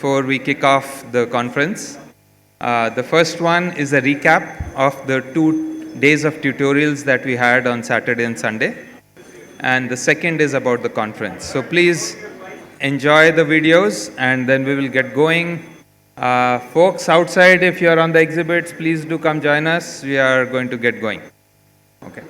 before we kick off the conference. The first one is a recap of the 2 days of tutorials that we had on Saturday and Sunday. And the second is about the conference. So please enjoy the videos and then we will get going. Folks outside, if you are on the exhibits, please do come join us. We are going to get going. Okay.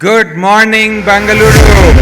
Good morning, Bengaluru.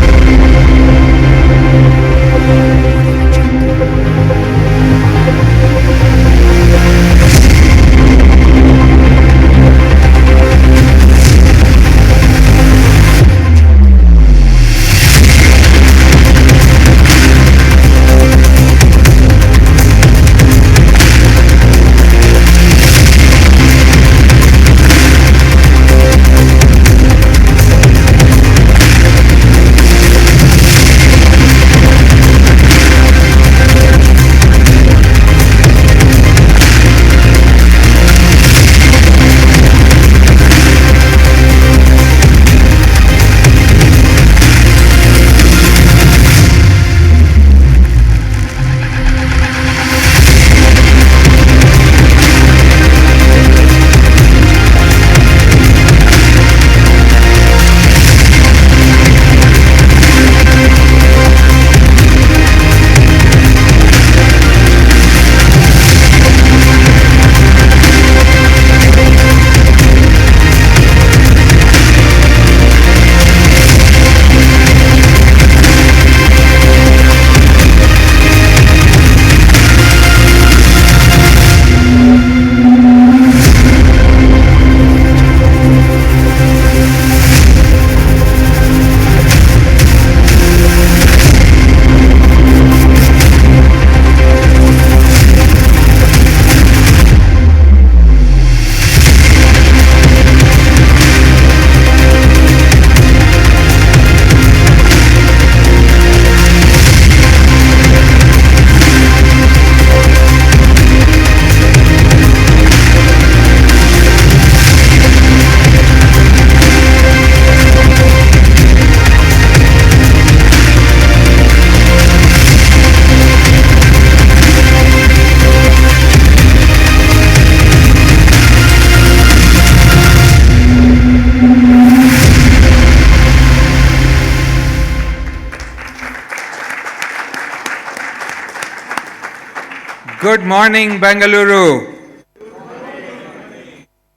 Good morning, Bengaluru.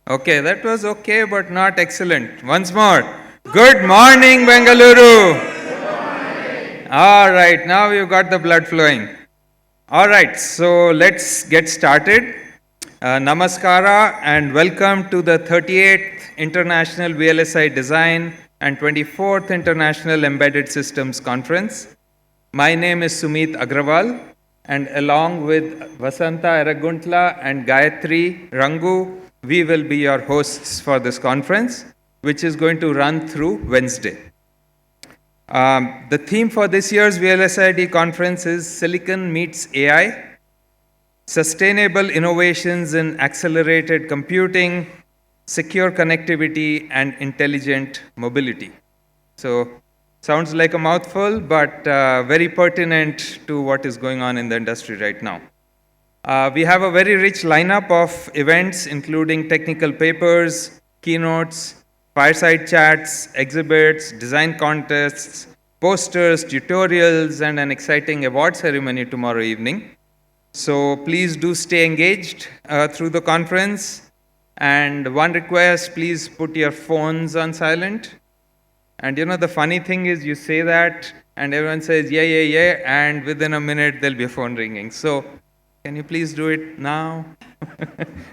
Okay, that was okay, but not excellent. Once more. Good morning, Bengaluru. All right, now you've got the blood flowing. All right, so let's get started. Namaskara and welcome to the 38th International VLSI Design and 24th International Embedded Systems Conference. My name is Sumit Agrawal, and along with Vasanta Eraguntla and Gayatri Rangu, we will be your hosts for this conference, which is going to run through Wednesday. The theme for this year's VLSI conference is Silicon Meets AI, Sustainable Innovations in Accelerated Computing, Secure Connectivity, and Intelligent Mobility. So, sounds like a mouthful, but very pertinent to what is going on in the industry right now. We have a very rich lineup of events, including technical papers, keynotes, fireside chats, exhibits, design contests, posters, tutorials, and an exciting award ceremony tomorrow evening. So please do stay engaged through the conference. And one request, please put your phones on silent. And you know, the funny thing is you say that and everyone says, yeah, yeah, yeah, and within a minute there'll be a phone ringing. So can you please do it now?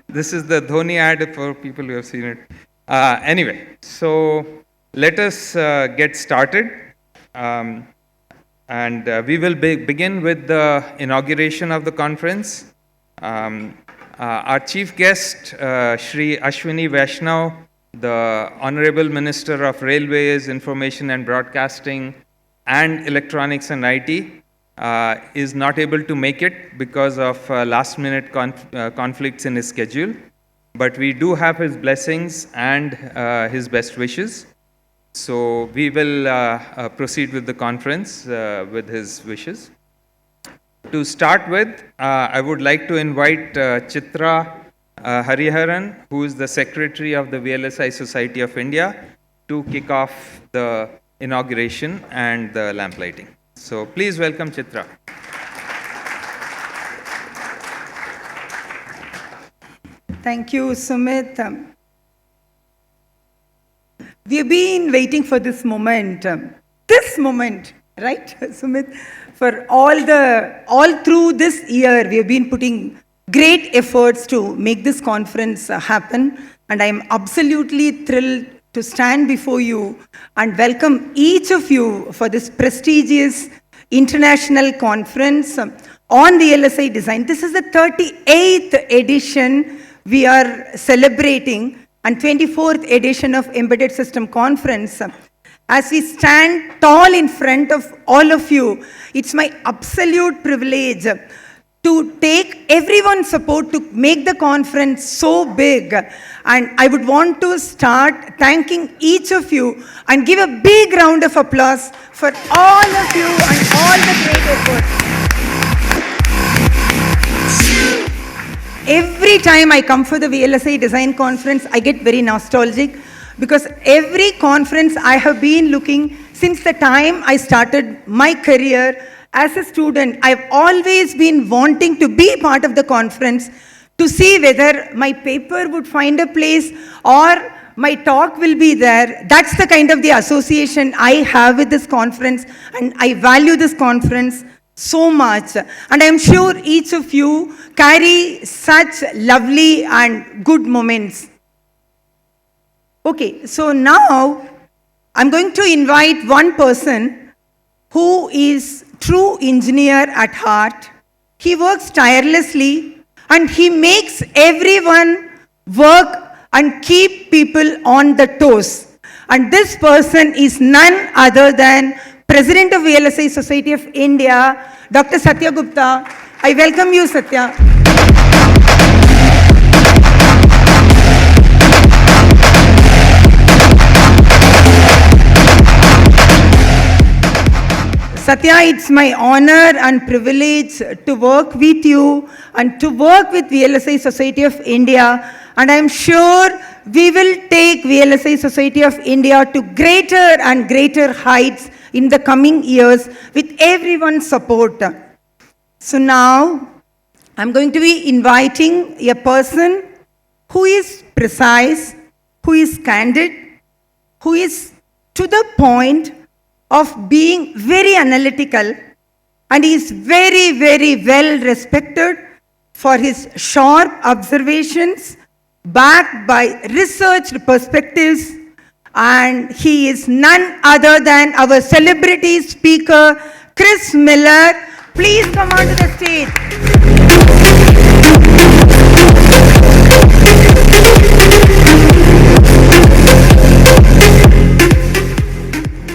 This is the Dhoni ad for people who have seen it. Anyway, so let us get started. We will begin with the inauguration of the conference. Our chief guest, Shri Ashwini Vaishnav, the Honorable Minister of Railways, Information and Broadcasting, and Electronics and IT, is not able to make it because of last-minute conflicts in his schedule. But we do have his blessings and his best wishes. So we will proceed with the conference with his wishes. To start with, I would like to invite Chitra Hariharan, who is the Secretary of the VLSI Society of India, to kick off the inauguration and the lamp lighting. So please welcome Chitra. Thank you, Sumit. We've been waiting for this moment, right, Sumit? For all through this year, we have been putting great efforts to make this conference happen, and I'm absolutely thrilled to stand before you and welcome each of you for this prestigious international conference on VLSI design. This is the 38th edition we are celebrating, and 24th edition of Embedded System Conference. As we stand tall in front of all of you, it's my absolute privilege to take everyone's support to make the conference so big. And I would want to start thanking each of you and give a big round of applause for all of you and all the great efforts. Every time I come for the VLSI Design Conference, I get very nostalgic because every conference I have been looking since the time I started my career as a student. I've always been wanting to be part of the conference to see whether my paper would find a place or my talk will be there. That's the kind of the association I have with this conference, and I value this conference so much. And I'm sure each of you carry such lovely and good moments. Okay, so now I'm going to invite one person who is true engineer at heart. He works tirelessly and he makes everyone work and keep people on the toes. And this person is none other than President of VLSI Society of India, Dr. Satya Gupta. I welcome you, Satya. Satya, it's my honor and privilege to work with you and to work with VLSI Society of India. And I'm sure we will take VLSI Society of India to greater and greater heights in the coming years with everyone's support. So now, I'm going to be inviting a person who is precise, who is candid, who is to the point of being very analytical, and he is very, very well respected for his sharp observations backed by researched perspectives, and he is none other than our celebrity speaker, Chris Miller. Please come onto the stage.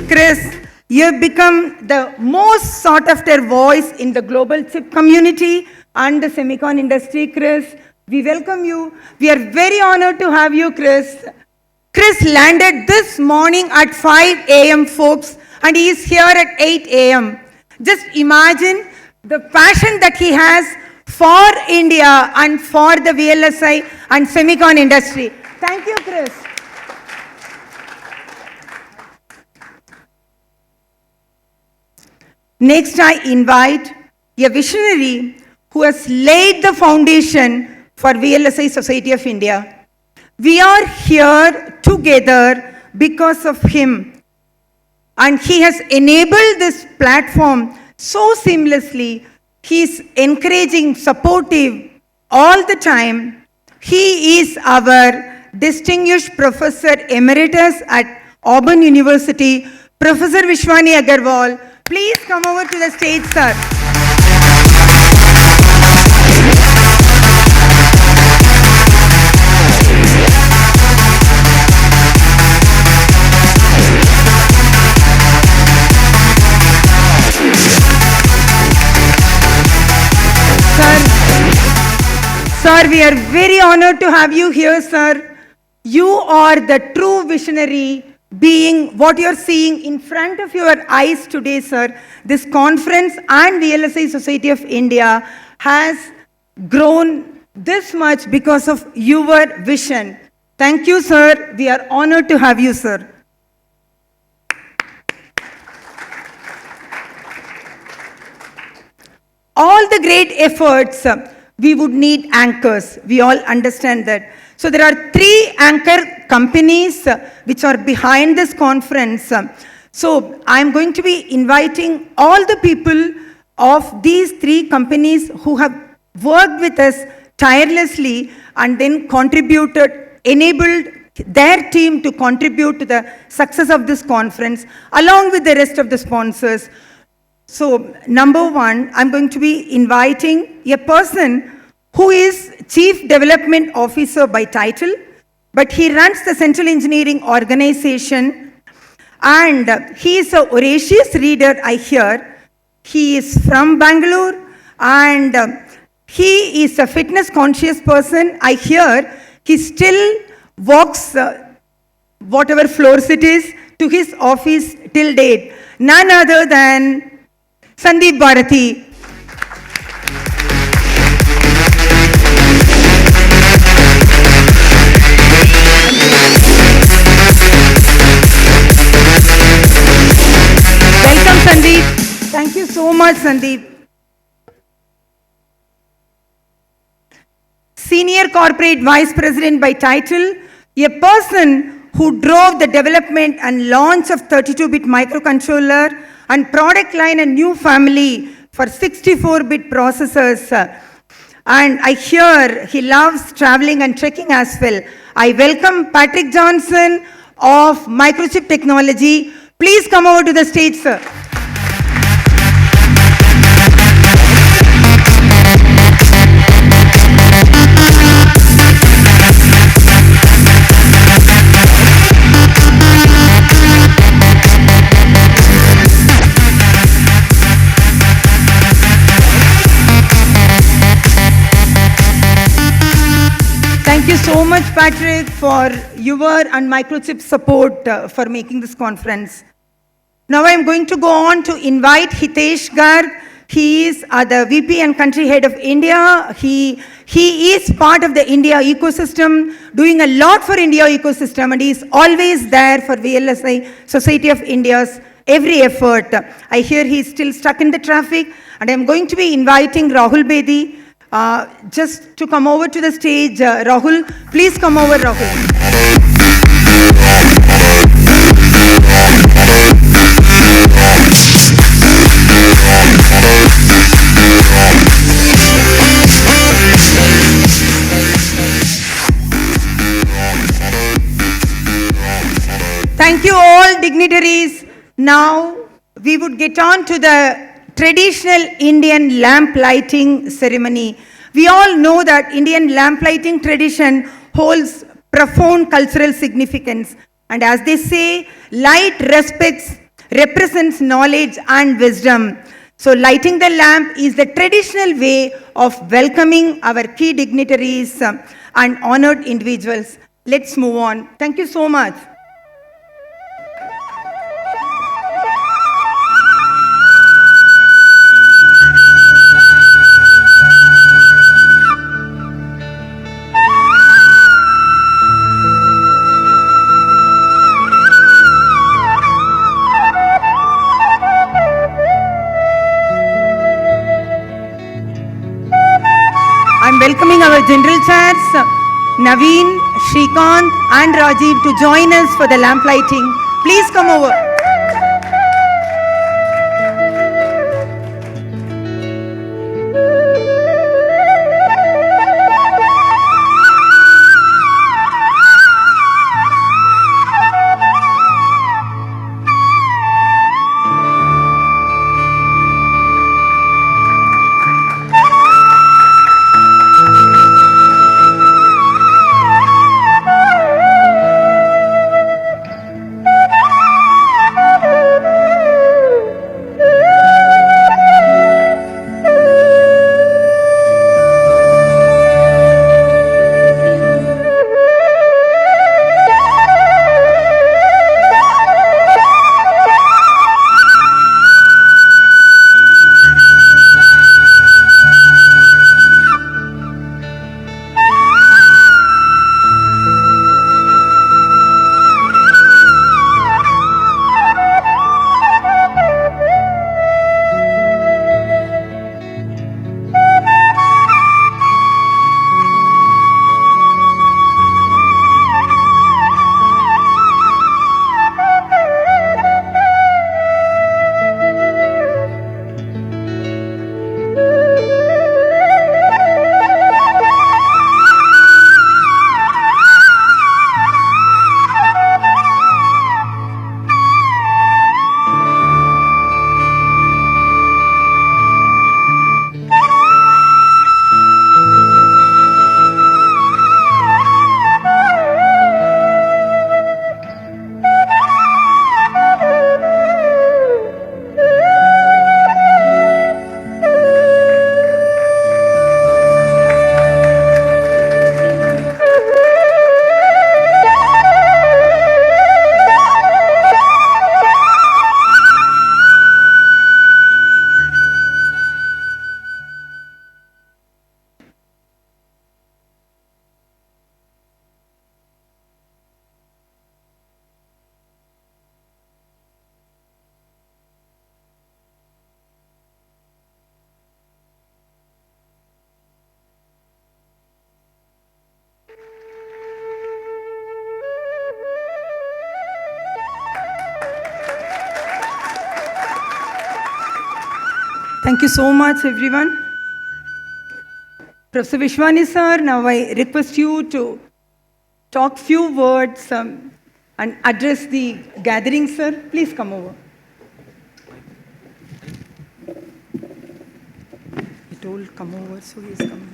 Chris, you have become the most sought after voice in the global chip community and the semicon industry, Chris. We welcome you. We are very honored to have you, Chris. Chris landed this morning at 5 a.m., folks, and he is here at 8 a.m. Just imagine the passion that he has for India and for the VLSI and semicon industry. Thank you, Chris. Next, I invite a visionary who has laid the foundation for VLSI Society of India. We are here together because of him, and he has enabled this platform so seamlessly. He is encouraging, supportive all the time. He is our distinguished Professor Emeritus at Auburn University, Professor Vishwani Agarwal. Please come over to the stage, sir. Sir, we are very honored to have you here, sir. You are the true visionary, being what you're seeing in front of your eyes today, sir. This conference and VLSI Society of India has grown this much because of your vision. Thank you, sir. We are honored to have you, sir. All the great efforts, we would need anchors. We all understand that. So there are 3 anchor companies which are behind this conference. So I'm going to be inviting all the people of these 3 companies who have worked with us tirelessly and then contributed, enabled their team to contribute to the success of this conference, along with the rest of the sponsors. So, number 1, I'm going to be inviting a person who is Chief Development Officer by title, but he runs the Central Engineering Organization, and he is a voracious reader, I hear. He is from Bengaluru, and he is a fitness conscious person. I hear he still walks whatever floors it is to his office till date. None other than Sandeep Bharati. Welcome, Sandeep. Thank you so much, Sandeep. Senior Corporate Vice President by title, a person who drove the development and launch of 32-bit microcontroller and product line and new family for 64-bit processors. And I hear he loves traveling and trekking as well. I welcome Patrick Johnson of Microchip Technology. Please come over to the stage, sir. Thank you so much, Patrick, for your and Microchip support for making this conference. Now I'm going to go on to invite Hitesh Garg. He is the VP and Country Head of India. He is part of the India ecosystem, doing a lot for India ecosystem, and he is always there for VLSI Society of India's every effort. I hear he is still stuck in the traffic, and I'm going to be inviting Rahul Bedi. Just to come over to the stage, Rahul, please come over, Rahul. Thank you all dignitaries. Now we would get on to the traditional Indian lamp lighting ceremony. We all know that Indian lamp lighting tradition holds profound cultural significance. And as they say, light represents knowledge and wisdom. So lighting the lamp is the traditional way of welcoming our key dignitaries and honored individuals. Let's move on. Thank you so much. I'm welcoming our general chairs, Naveen, Shrikant and Rajiv to join us for the lamp lighting. Please come over. Thank you so much, everyone. Professor Vishwani sir, now I request you to talk few words and address the gathering, sir. Please come over. He told come over, so he is coming.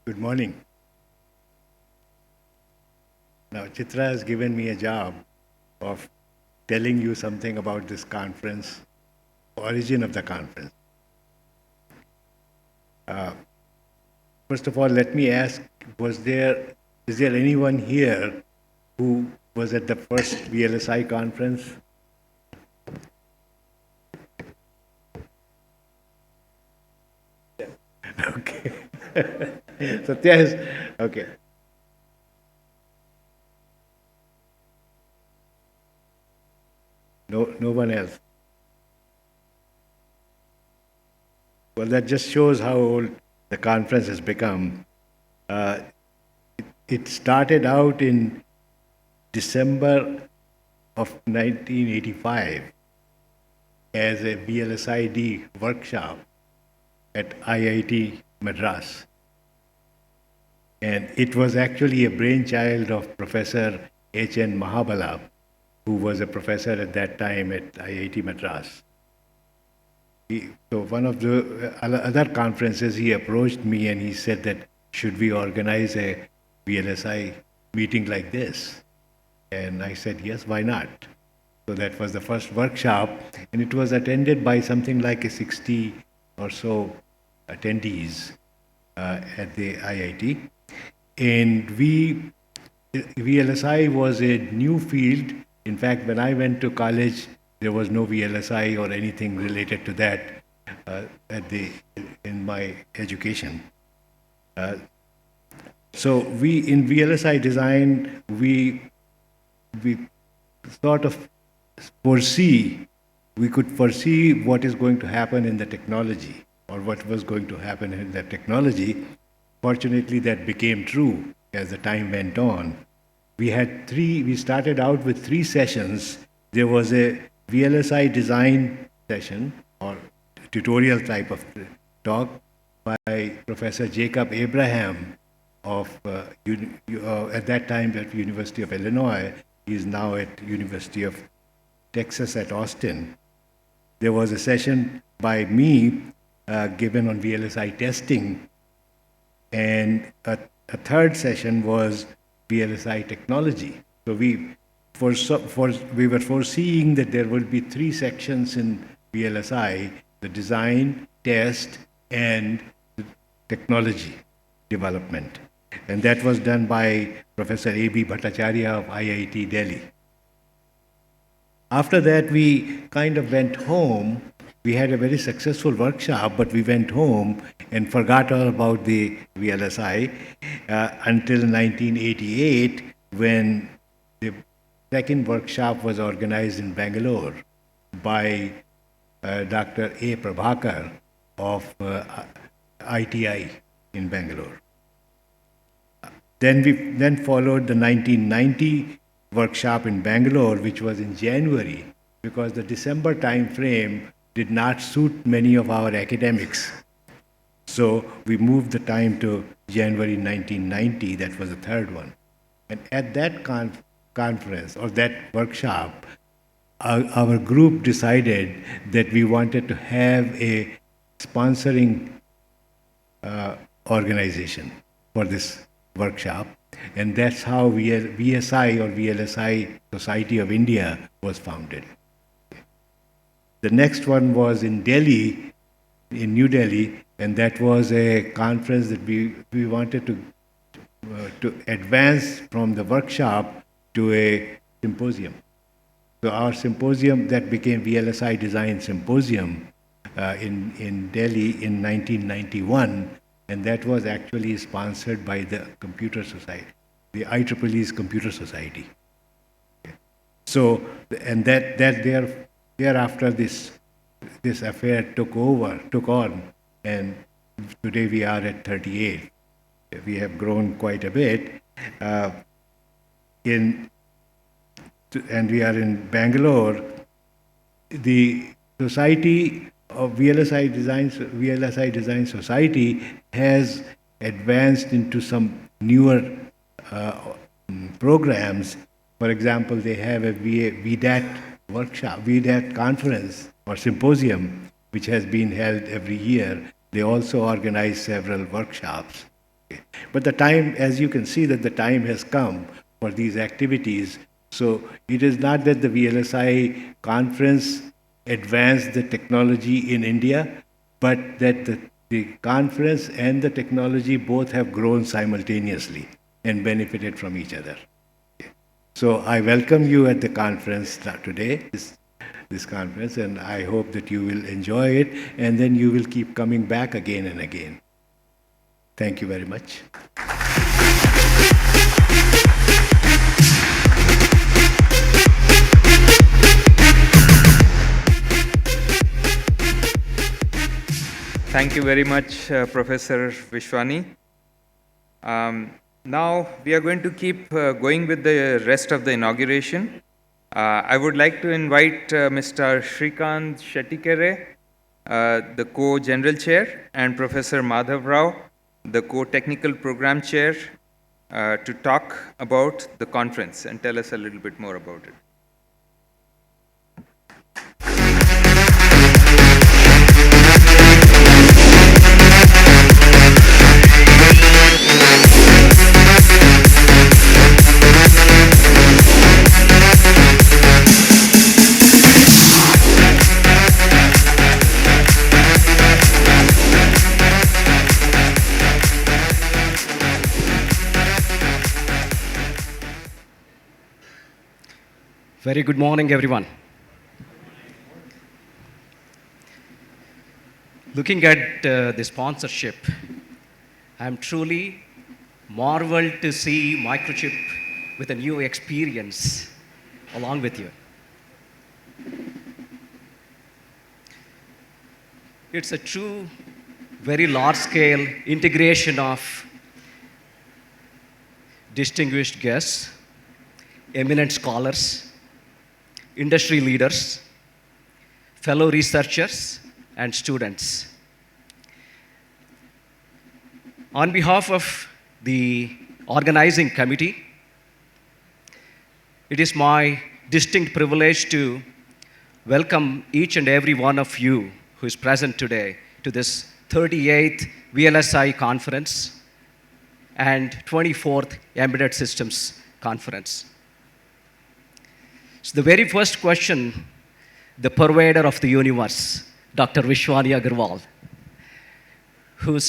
Good morning. Now, Chitra has given me a job of telling you something about this conference, origin of the conference. First of all, let me ask, is there anyone here who was at the first VLSI conference? Satya is, okay. No one else. Well, that just shows how old the conference has become. Uh, it started out in December of 1985 as a VLSID workshop at IIT Madras. And it was actually a brainchild of Professor H.N. Mahabala, who was a professor at that time at IIT Madras. So one of the other conferences, he approached me and he said that, should we organize a VLSI meeting like this? And I said, yes, why not? So that was the first workshop, and it was attended by something like a 60 or so attendees at the IIT. And VLSI was a new field. In fact, when I went to college, there was no VLSI or anything related to that in my education. So in VLSI design, we sort of we could foresee what is going to happen in the technology, or what was going to happen in the technology. Fortunately, that became true as the time went on. We started out with 3 sessions. There was a VLSI design session, or tutorial type of talk, by Professor Jacob Abraham of, at that time at University of Illinois. He is now at University of Texas at Austin. There was a session by me given on VLSI testing, and a third session was VLSI technology. So we were foreseeing that there would be 3 sections in VLSI: the design, test, and the technology development. And that was done by Professor A.B. Bhattacharya of IIT Delhi. After that, we kind of went home. We had a very successful workshop, but we went home and forgot all about the VLSI until 1988, when the second workshop was organized in Bengaluru by Dr. A. Prabhakar of ITI in Bengaluru. Then followed the 1990 workshop in Bangalore, which was in January, because the December time frame did not suit many of our academics. So we moved the time to January 1990. That was the third one. And at that conference, or that workshop, our group decided that we wanted to have a sponsoring organization for this workshop, and that's how VSI, or VLSI Society of India, was founded. The next one was in Delhi, in New Delhi, and that was a conference that we wanted to advance from the workshop to a symposium. So our symposium that became VLSI Design Symposium in Delhi in 1991, and that was actually sponsored by the Computer Society, the IEEE's Computer Society. So, and that thereafter this affair took on, and today we are at 38. We have grown quite a bit. And we are in Bangalore. The Society of VLSI Design Society has advanced into some newer programs. For example, they have a VDAT workshop, VDAT conference or symposium, which has been held every year. They also organize several workshops. But the time, as you can see, that the time has come for these activities. So it is not that the VLSI conference advanced the technology in India, but that the conference and the technology both have grown simultaneously and benefited from each other. So I welcome you at the conference today, this conference, and I hope that you will enjoy it, and then you will keep coming back again and again. Thank you very much. Thank you very much, Professor Vishwani. Now we are going to keep going with the rest of the inauguration. I would like to invite Mr. Shrikant Shettikere, the co-general chair, and Professor Madhav Rao, the co-technical program chair, to talk about the conference and tell us a little bit more about it. Very good morning, everyone. Looking at the sponsorship, I'm truly marveled to see Microchip with a new experience along with you. It's a true, very large-scale integration of distinguished guests, eminent scholars, industry leaders, fellow researchers, and students. On behalf of the organizing committee, it is my distinct privilege to welcome each and every one of you who is present today to this 38th VLSI conference and 24th Embedded Systems conference. So the very first question, the pervader of the universe, Dr. Vishwani Agarwal, who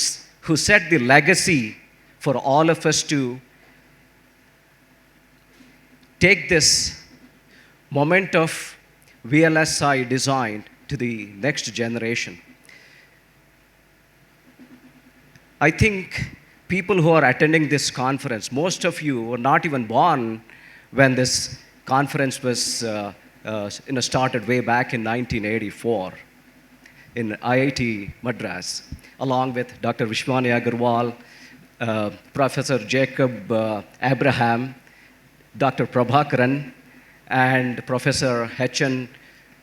set the legacy for all of us to take this moment of VLSI design to the next generation. I think people who are attending this conference, most of you were not even born when this conference was started way back in 1984 in IIT Madras, along with Dr. Vishwani Agarwal, Professor Jacob Abraham, Dr. Prabhakaran, and Professor H.N.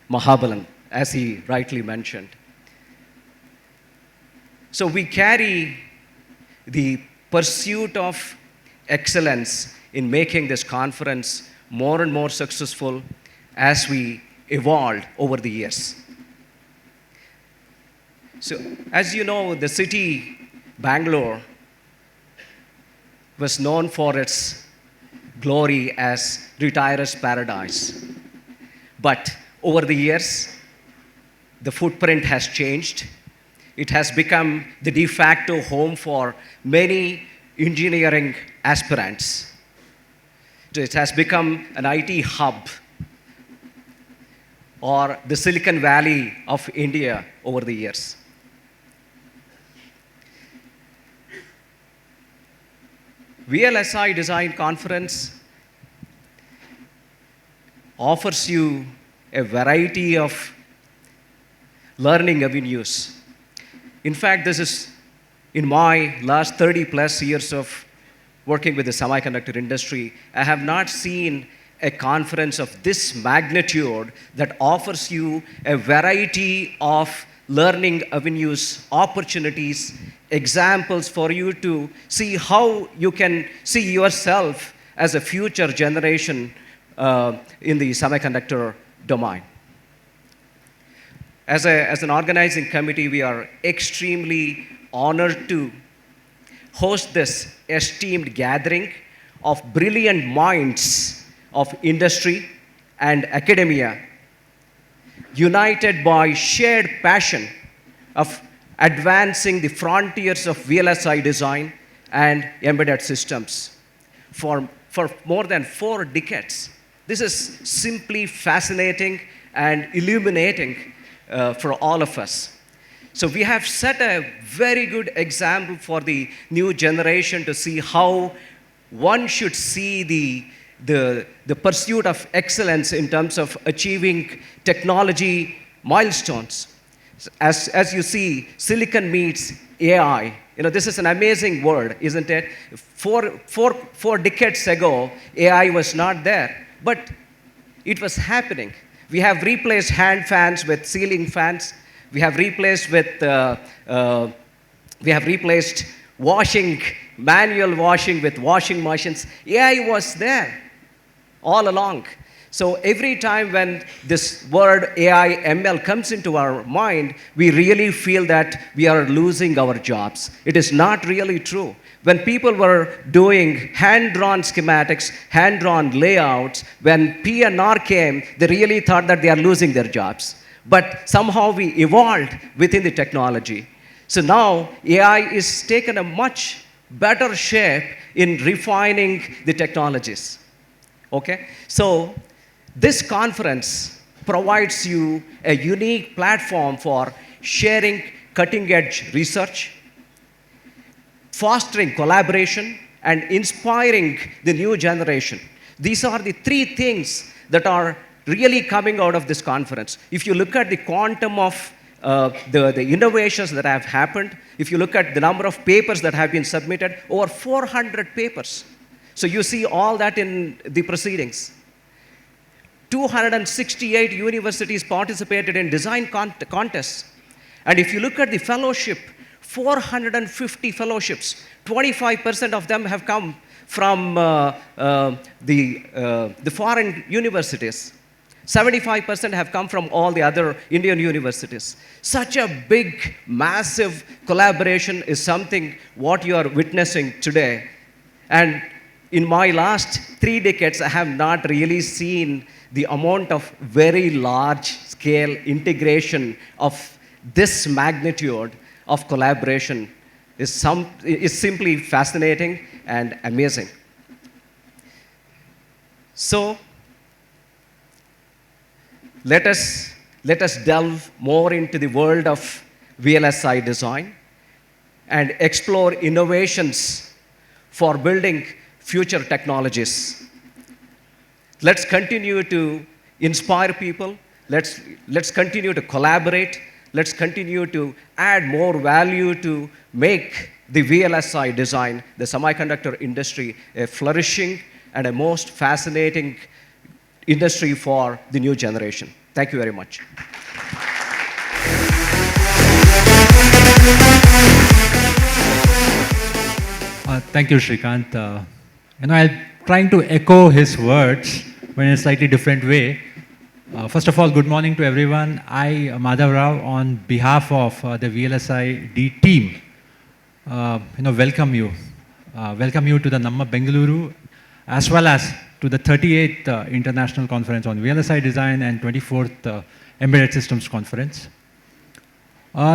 Mahabalan, as he rightly mentioned. So we carry the pursuit of excellence in making this conference more and more successful as we evolved over the years. So, as you know, the city, Bangalore, was known for its glory as retirer's paradise. But over the years, the footprint has changed. It has become the de facto home for many engineering aspirants. It has become an IT hub or the Silicon Valley of India over the years. VLSI Design Conference offers you a variety of learning avenues. In fact, this is in my last 30 plus years of working with the semiconductor industry, I have not seen a conference of this magnitude that offers you a variety of learning avenues, opportunities, examples for you to see how you can see yourself as a future generation in the semiconductor domain. As an organizing committee, we are extremely honored to host this esteemed gathering of brilliant minds of industry and academia, united by shared passion of advancing the frontiers of VLSI design and embedded systems for more than 4 decades. This is simply fascinating and illuminating for all of us. So we have set a very good example for the new generation to see how one should see the pursuit of excellence in terms of achieving technology milestones. As you see, silicon meets AI. This is an amazing word, isn't it? Four decades ago, AI was not there, but it was happening. We have replaced hand fans with ceiling fans. We have replaced manual washing with washing machines. AI was there all along. So every time when this word AI, ML comes into our mind, we really feel that we are losing our jobs. It is not really true. When people were doing hand-drawn schematics, hand-drawn layouts, when P&R came, they really thought that they are losing their jobs. But somehow we evolved within the technology. So now AI is taken a much better shape in refining the technologies. Okay? So this conference provides you a unique platform for sharing cutting-edge research, fostering collaboration, and inspiring the new generation. These are the three things that are really coming out of this conference. If you look at the quantum of the innovations that have happened, if you look at the number of papers that have been submitted, over 400 papers. So you see all that in the proceedings. 268 universities participated in design contests. And if you look at the fellowship, 450 fellowships, 25% of them have come from the foreign universities. 75% have come from all the other Indian universities. Such a big, massive collaboration is something what you are witnessing today. And in my last 3 decades, I have not really seen the amount of very large scale integration of this magnitude of collaboration is simply fascinating and amazing. So let us delve more into the world of VLSI design and explore innovations for building future technologies. Let's continue to inspire people. Let's continue to collaborate. Let's continue to add more value to make the VLSI design, the semiconductor industry, a flourishing and a most fascinating industry for the new generation. Thank you very much. Thank you, Shrikant. I'm trying to echo his words, but in a slightly different way. First of all, good morning to everyone. I, Madhav Rao, on behalf of the VLSI D team, welcome you. Welcome you to the Namma Bengaluru, as well as to the 38th International Conference on VLSI Design and 24th Embedded Systems Conference.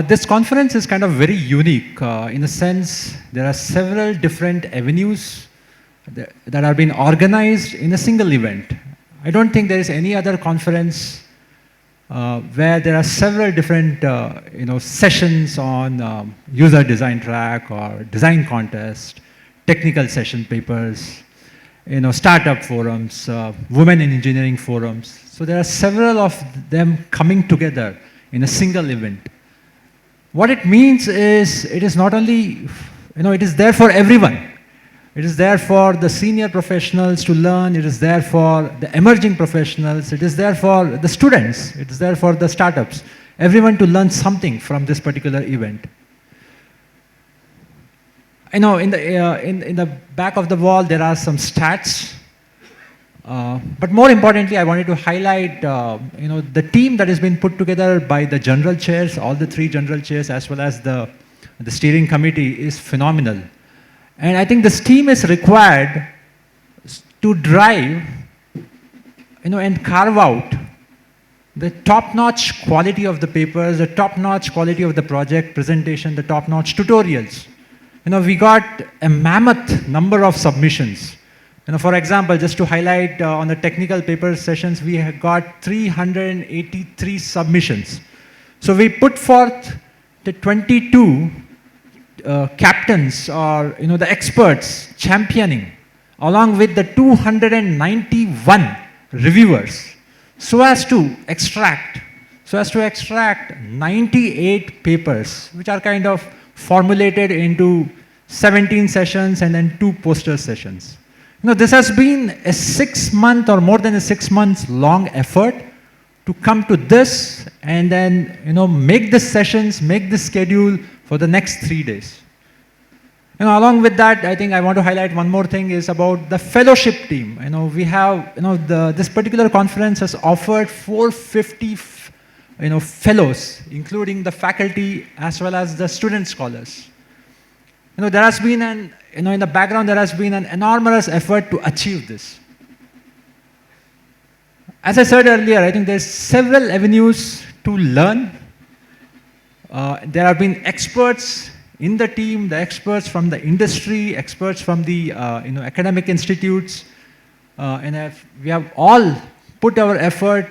This conference is kind of very unique in the sense there are several different avenues that are being organized in a single event. I don't think there is any other conference where there are several different sessions on user design track or design contest, technical session papers, startup forums, women in engineering forums. So there are several of them coming together in a single event. What it means is it is not only, it is there for everyone. It is there for the senior professionals to learn. It is there for the emerging professionals. It is there for the students. It is there for the startups. Everyone to learn something from this particular event. I know in the back of the wall there are some stats. But more importantly, I wanted to highlight the team that has been put together by the general chairs, all the 3 general chairs, as well as the steering committee is phenomenal. And I think this team is required to drive, and carve out the top-notch quality of the papers, the top-notch quality of the project presentation, the top-notch tutorials. We got a mammoth number of submissions. For example, just to highlight on the technical paper sessions, we have got 383 submissions. So we put forth the 22 captains or the experts championing, along with the 291 reviewers, so as to extract 98 papers, which are kind of formulated into 17 sessions and then 2 poster sessions. This has been a 6-month or more than a 6 months long effort to come to this and then make the sessions, make the schedule for the next 3 days. Along with that, I think I want to highlight one more thing is about the fellowship team. We have, this particular conference has offered 450, fellows, including the faculty as well as the student scholars. There has been in the background, there has been an enormous effort to achieve this. As I said earlier, I think there's several avenues to learn. There have been experts in the team, the experts from the industry, experts from the academic institutes, and we have all put our effort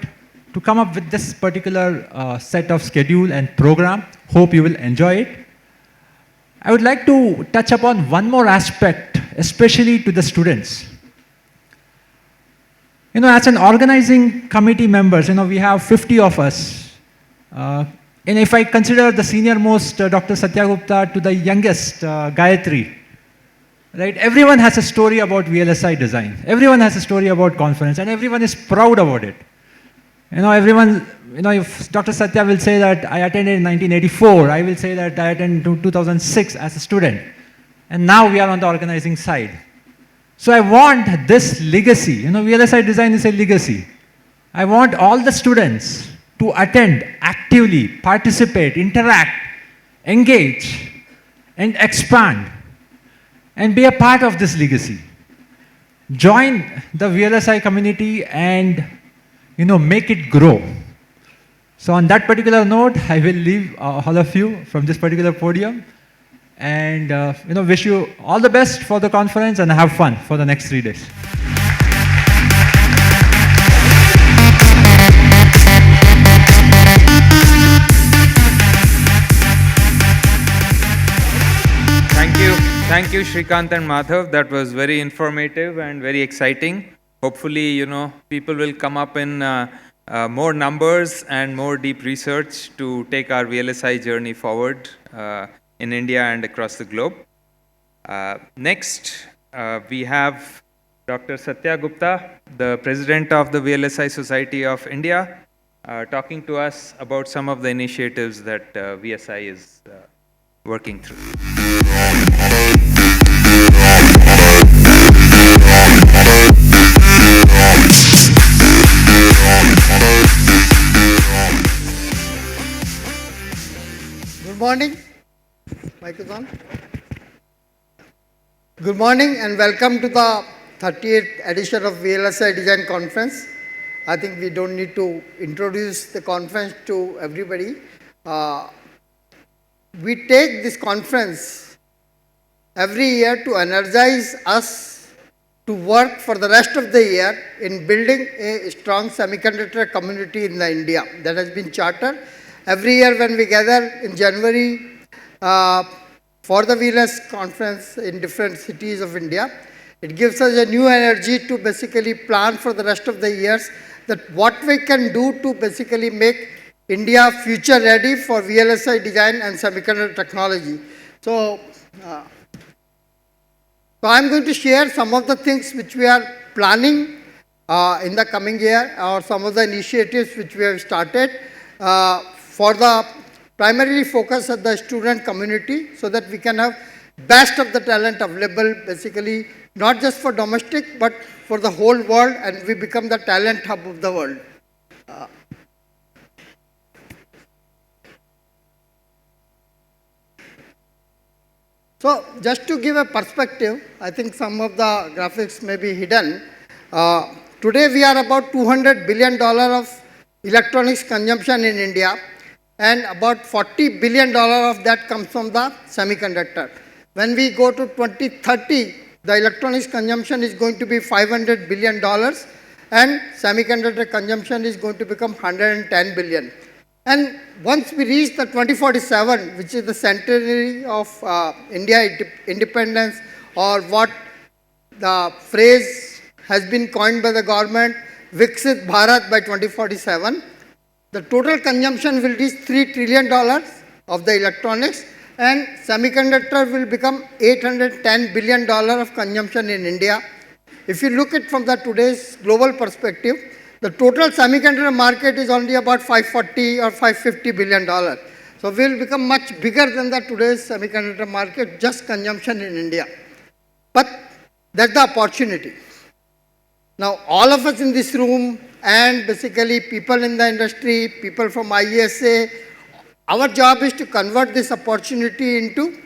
to come up with this particular set of schedule and program. Hope you will enjoy it. I would like to touch upon one more aspect, especially to the students. As an organizing committee members, we have 50 of us. And if I consider the senior most, Dr. Satya Gupta, to the youngest, Gayatri, right? Everyone has a story about VLSI design. Everyone has a story about conference, and everyone is proud about it. Everyone, if Dr. Satya will say that I attended in 1984, I will say that I attended in 2006 as a student. And now we are on the organizing side. So I want this legacy. VLSI design is a legacy. I want all the students to attend actively, participate, interact, engage, and expand, and be a part of this legacy. Join the VLSI community and make it grow. So on that particular note, I will leave all of you from this particular podium and wish you all the best for the conference and have fun for the next 3 days. Thank you, Shrikant and Madhav. That was very informative and very exciting. Hopefully, people will come up in more numbers and more deep research to take our VLSI journey forward in India and across the globe. Next, we have Dr. Satya Gupta, the President of the VLSI Society of India, talking to us about some of the initiatives that VSI is working through. Good morning. Mic is on. Good morning and welcome to the 38th edition of VLSI Design Conference. I think we don't need to introduce the conference to everybody. We take this conference every year to energize us to work for the rest of the year in building a strong semiconductor community in India that has been chartered. Every year when we gather in January for the VLS conference in different cities of India, it gives us a new energy to basically plan for the rest of the years that what we can do to basically make India future ready for VLSI design and semiconductor technology. So I'm going to share some of the things which we are planning in the coming year or some of the initiatives which we have started for the primarily focus at the student community so that we can have best of the talent available basically not just for domestic but for the whole world and we become the talent hub of the world. So just to give a perspective, I think some of the graphics may be hidden. Today we are about $200 billion of electronics consumption in India and about $40 billion of that comes from the semiconductor. When we go to 2030, the electronics consumption is going to be $500 billion and semiconductor consumption is going to become $110 billion. And once we reach the 2047, which is the centenary of India independence, or what the phrase has been coined by the government, Viksit Bharat by 2047, the total consumption will reach $3 trillion of the electronics, and semiconductor will become $810 billion of consumption in India. If you look at from the today's global perspective, the total semiconductor market is only about $540 or $550 billion. So we will become much bigger than the today's semiconductor market, just consumption in India. But that's the opportunity. Now, all of us in this room, and basically people in the industry, people from IESA, our job is to convert this opportunity into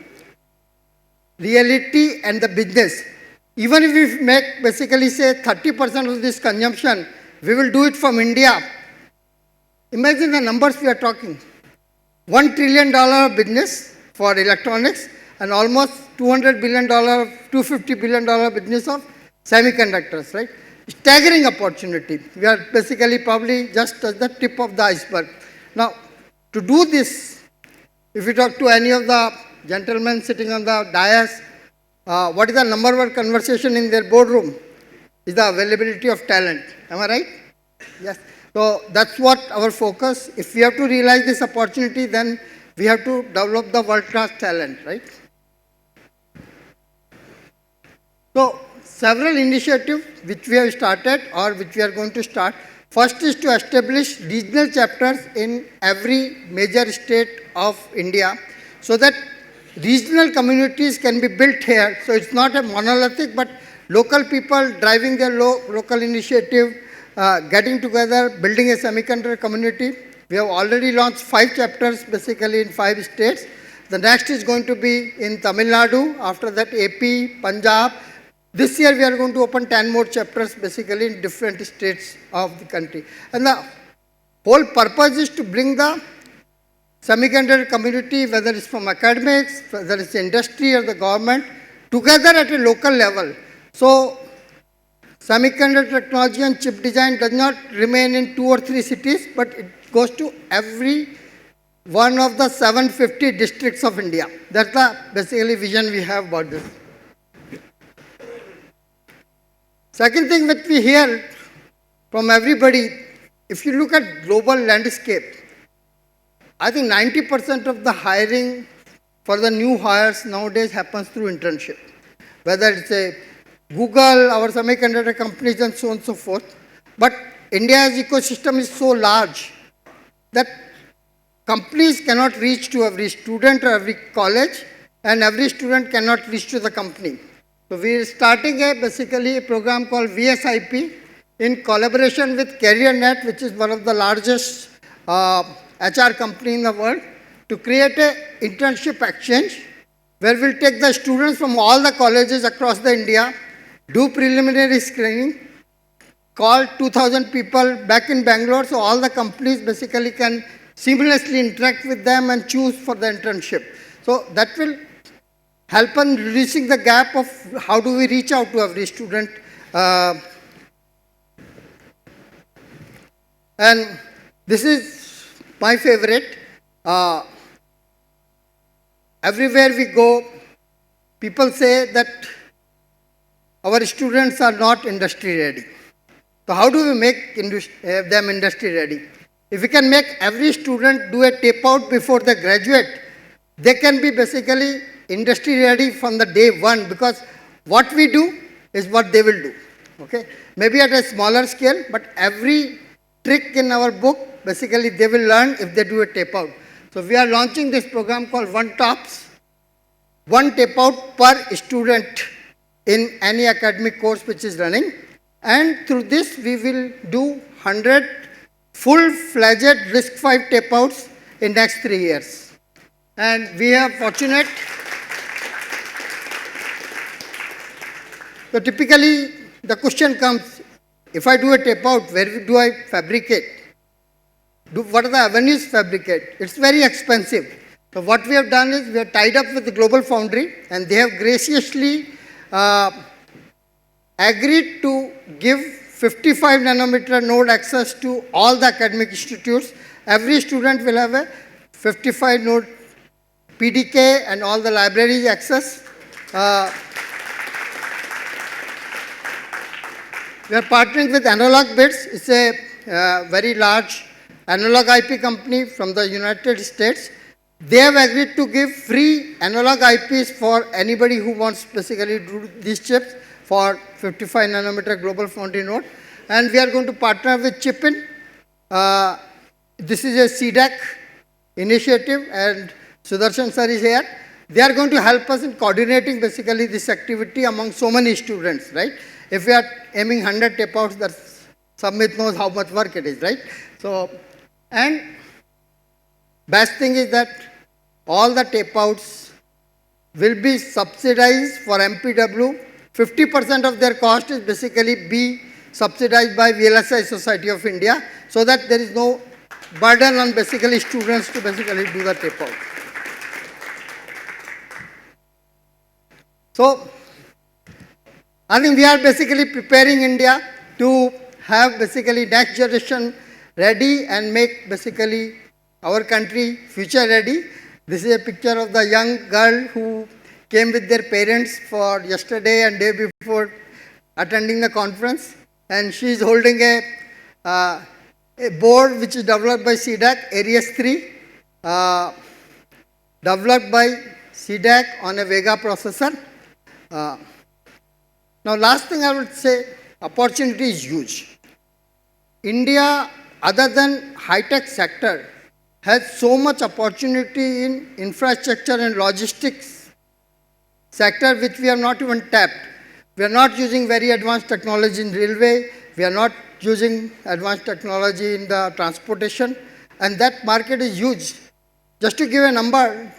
reality and the business. Even if we make basically say 30% of this consumption, we will do it from India. Imagine the numbers we are talking. $1 trillion business for electronics and almost $200 billion, $250 billion business of semiconductors, right? Staggering opportunity. We are basically probably just at the tip of the iceberg. Now, to do this, if you talk to any of the gentlemen sitting on the dais, what is the number one conversation in their boardroom? Is the availability of talent. Am I right? Yes. So that's what our focus. If we have to realize this opportunity, then we have to develop the world-class talent, right? So several initiatives which we have started or which we are going to start. First is to establish regional chapters in every major state of India so that regional communities can be built here. So it's not a monolithic, but local people driving their local initiative, getting together, building a semiconductor community. We have already launched 5 chapters basically in 5 states. The next is going to be in Tamil Nadu, after that AP, Punjab. This year we are going to open 10 more chapters basically in different states of the country. And the whole purpose is to bring the semiconductor community, whether it's from academics, whether it's industry or the government, together at a local level. So semiconductor technology and chip design does not remain in 2 or 3 cities, but it goes to every one of the 750 districts of India. That's the basically vision we have about this. Second thing that we hear from everybody, if you look at global landscape, I think 90% of the hiring for the new hires nowadays happens through internship. Whether it's a Google, our semiconductor companies and so on and so forth. But India's ecosystem is so large that companies cannot reach to every student or every college, and every student cannot reach to the company. So we are starting basically a program called VSIP in collaboration with CareerNet, which is one of the largest HR company in the world, to create an internship exchange where we'll take the students from all the colleges across the India, do preliminary screening, call 2,000 people back in Bangalore, so all the companies basically can seamlessly interact with them and choose for the internship. So that will help in reducing the gap of how do we reach out to every student. And this is my favorite. Everywhere we go, people say that our students are not industry ready. So how do we make them industry ready? If we can make every student do a tape out before they graduate, they can be basically industry ready from the day one, because what we do is what they will do. Okay? Maybe at a smaller scale, but every trick in our book, basically they will learn if they do a tape out. So we are launching this program called One Tops, one tape out per student in any academic course which is running. And through this, we will do 100 full-fledged RISC-V tape outs in next 3 years. And we are fortunate. So typically, the question comes, if I do a tape out, where do I fabricate? What are the avenues fabricate? It's very expensive. So what we have done is we have tied up with the Global Foundry, and they have graciously agreed to give 55 nanometer node access to all the academic institutes, Every student will have a 55 node PDK and all the libraries access. We are partnering with Analog Bits. It's a very large analog IP company from the United States. They have agreed to give free analog IPs for anybody who wants basically do these chips for 55 nanometer global foundry node. And we are going to partner with Chipin. This is a CDAC initiative, and Sudarshan sir is here. They are going to help us in coordinating basically this activity among so many students, right? If we are aiming 100 tape outs, that Samit knows how much work it is, right? So, and best thing is that all the tape outs will be subsidized for MPW. 50% of their cost is basically be subsidized by VLSI Society of India, so that there is no burden on basically students to basically do the tape out. So, I think we are basically preparing India to have basically next generation ready and make basically our country future ready. This is a picture of the young girl who came with their parents for yesterday and day before attending the conference, and she is holding a board which is developed by CDAC, Aries 3, developed by CDAC on a Vega processor. Now, last thing I would say, opportunity is huge. India, other than high-tech sector, has so much opportunity in infrastructure and logistics sector which we have not even tapped. We are not using very advanced technology in railway. We are not using advanced technology in the transportation, and that market is huge. Just to give a number,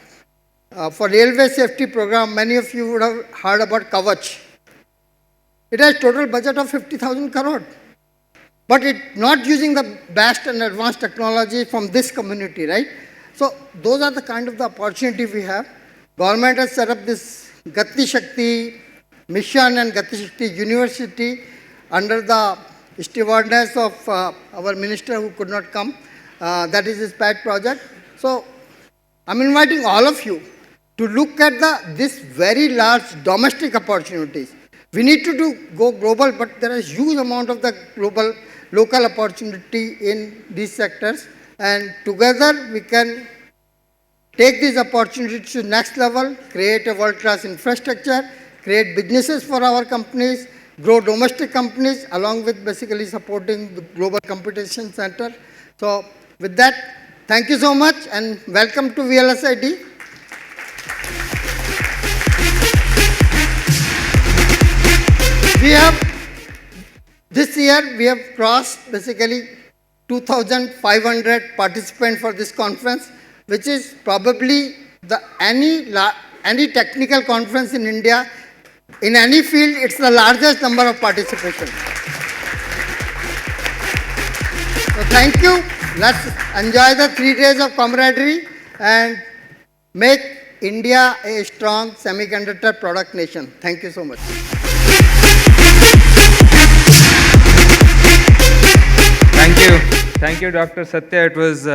for railway safety program, many of you would have heard about Kavach. It has total budget of 50,000 crore. But it's not using the best and advanced technology from this community, right? So those are the kind of the opportunity we have. Government has set up this Gati Shakti mission and Gati Shakti University under the stewardess of our minister who could not come. That is his pet project. So I'm inviting all of you to look at this very large domestic opportunities. We need to go global, but there is huge amount of the local opportunity in these sectors, and together we can take these opportunities to next level, create a world-class infrastructure, create businesses for our companies, grow domestic companies, along with basically supporting the global competition center. So with that, thank you so much and welcome to VLSID. This year we have crossed basically 2,500 participants for this conference, which is probably any technical conference in India, in any field, it's the largest number of participation. So thank you. Let's enjoy the 3 days of camaraderie and make India a strong semiconductor product nation. Thank you so much. Thank you. Thank you, Dr. Satya. It was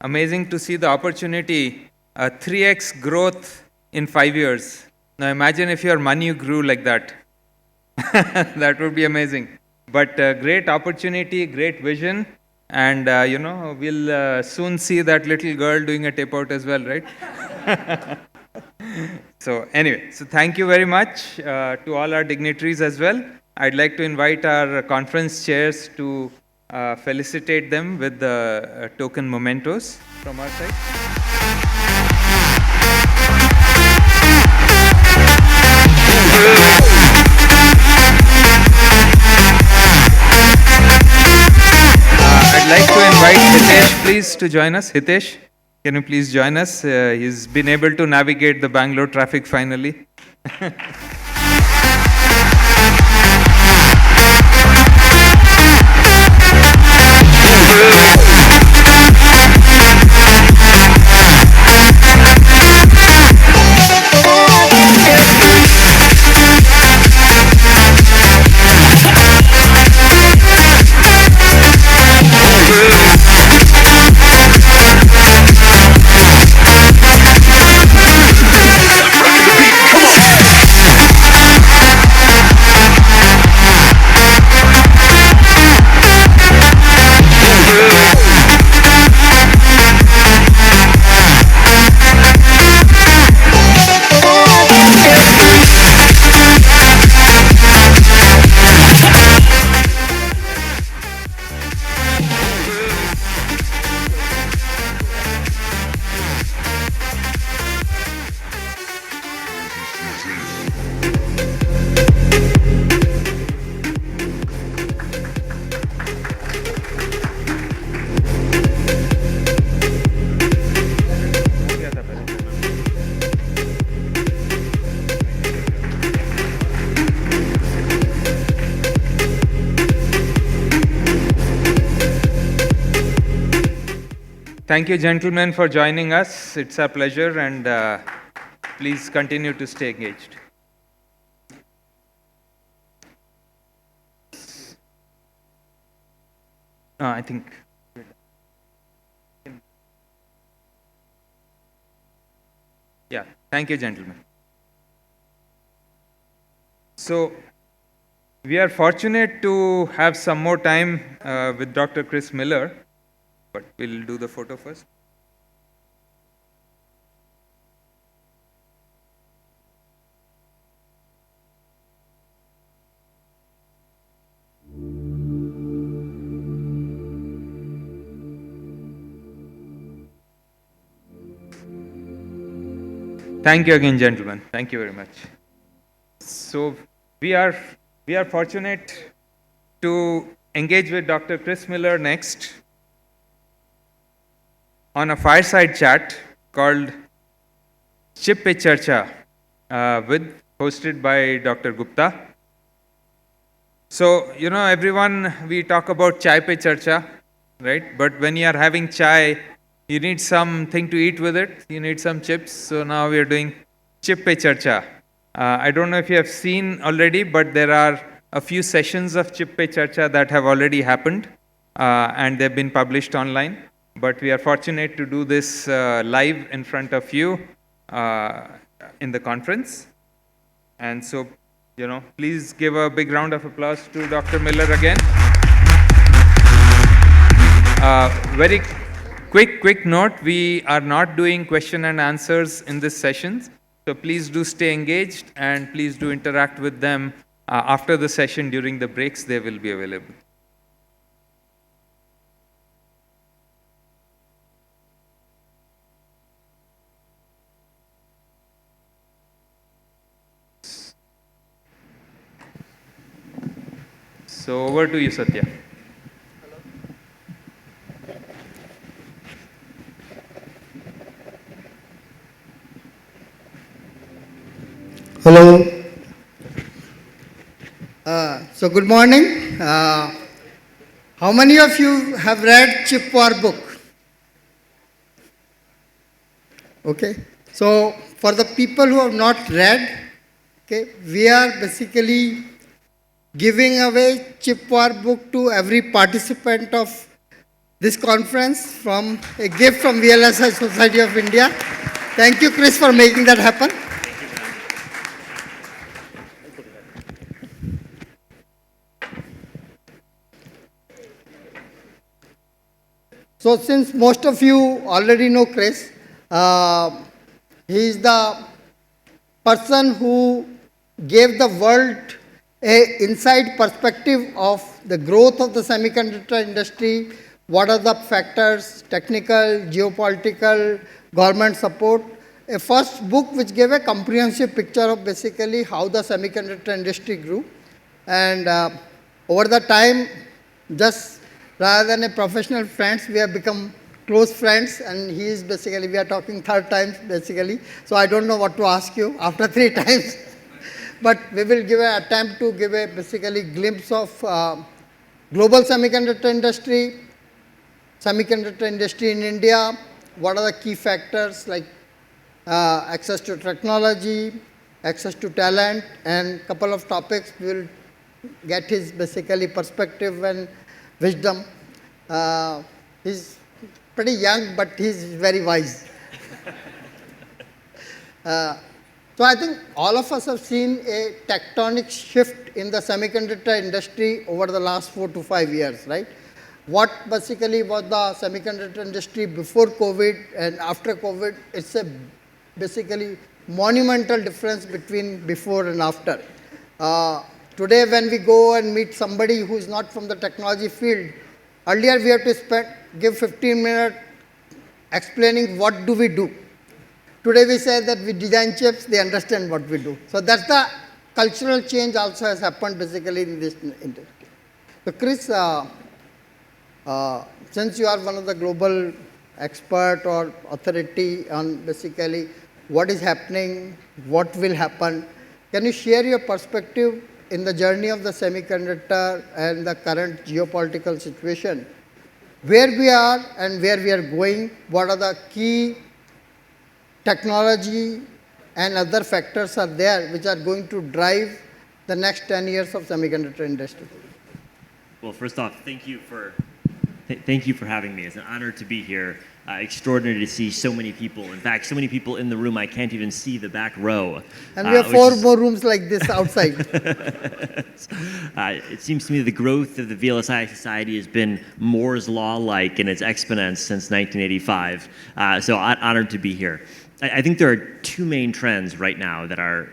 amazing to see the opportunity, 3x growth in 5 years. Now imagine if your money grew like that. That would be amazing. But great opportunity, great vision, and we'll soon see that little girl doing a tape out as well, right? So anyway, so thank you very much to all our dignitaries as well. I'd like to invite our conference chairs to felicitate them with the token mementos from our side. I'd like to invite Hitesh, please, to join us. Hitesh, can you please join us? He's been able to navigate the Bangalore traffic finally. Thank you, gentlemen, for joining us. It's a pleasure, and please continue to stay engaged. I think. Yeah, thank you, gentlemen. So, we are fortunate to have some more time with Dr. Chris Miller, but we'll do the photo first. Thank you again, gentlemen. Thank you very much. So we are fortunate to engage with Dr. Chris Miller next on a fireside chat called Chip Pe Charcha, hosted by Dr. Gupta. So, everyone, we talk about chai pe charcha, right? But when you are having chai, you need something to eat with it. You need some chips. So now we are doing Chip Pe Charcha. I don't know if you have seen already, but there are a few sessions of Chip Pe Charcha that have already happened, and they've been published online. But we are fortunate to do this live in front of you in the conference. And so, please give a big round of applause to Dr. Miller again. Very quick note, we are not doing question and answers in this session. So please do stay engaged and please do interact with them after the session. During the breaks, they will be available. So over to you, Satya. Hello. So good morning. How many of you have read Chip War book? Okay. So for the people who have not read, okay, we are basically giving away Chip War book to every participant of this conference from a gift from VLSI Society of India. Thank you, Chris, for making that happen. So since most of you already know Chris, he is the person who gave the world an inside perspective of the growth of the semiconductor industry, what are the factors, technical, geopolitical, government support. A first book which gave a comprehensive picture of basically how the semiconductor industry grew. And over the time, just rather than a professional friends, we have become close friends, and he is basically, we are talking third time basically. So I don't know what to ask you after 3 times. But we will give an attempt to give a basically glimpse of global semiconductor industry in India, what are the key factors like access to technology, access to talent, and couple of topics. We will get his basically perspective and wisdom. He's pretty young, but he's very wise. So I think all of us have seen a tectonic shift in the semiconductor industry over the last 4 to 5 years, right? What basically was the semiconductor industry before COVID and after COVID, it's a basically monumental difference between before and after. Today when we go and meet somebody who is not from the technology field, earlier we have to give 15 minutes explaining what do we do. Today we say that we design chips, they understand what we do. So that's the cultural change also has happened basically in this industry. So Chris, since you are one of the global expert or authority on basically what is happening, what will happen, can you share your perspective in the journey of the semiconductor and the current geopolitical situation? where we are and where we are going, what are the key technology and other factors are there which are going to drive the next 10 years of semiconductor industry. Well, first off, thank you for having me. It's an honor to be here. Extraordinary to see so many people. In fact, so many people in the room, I can't even see the back row. And we have 4 more rooms like this outside. It seems to me the growth of the VLSI Society has been Moore's Law-like in its exponence since 1985. So honored to be here. I think there are 2 main trends right now that are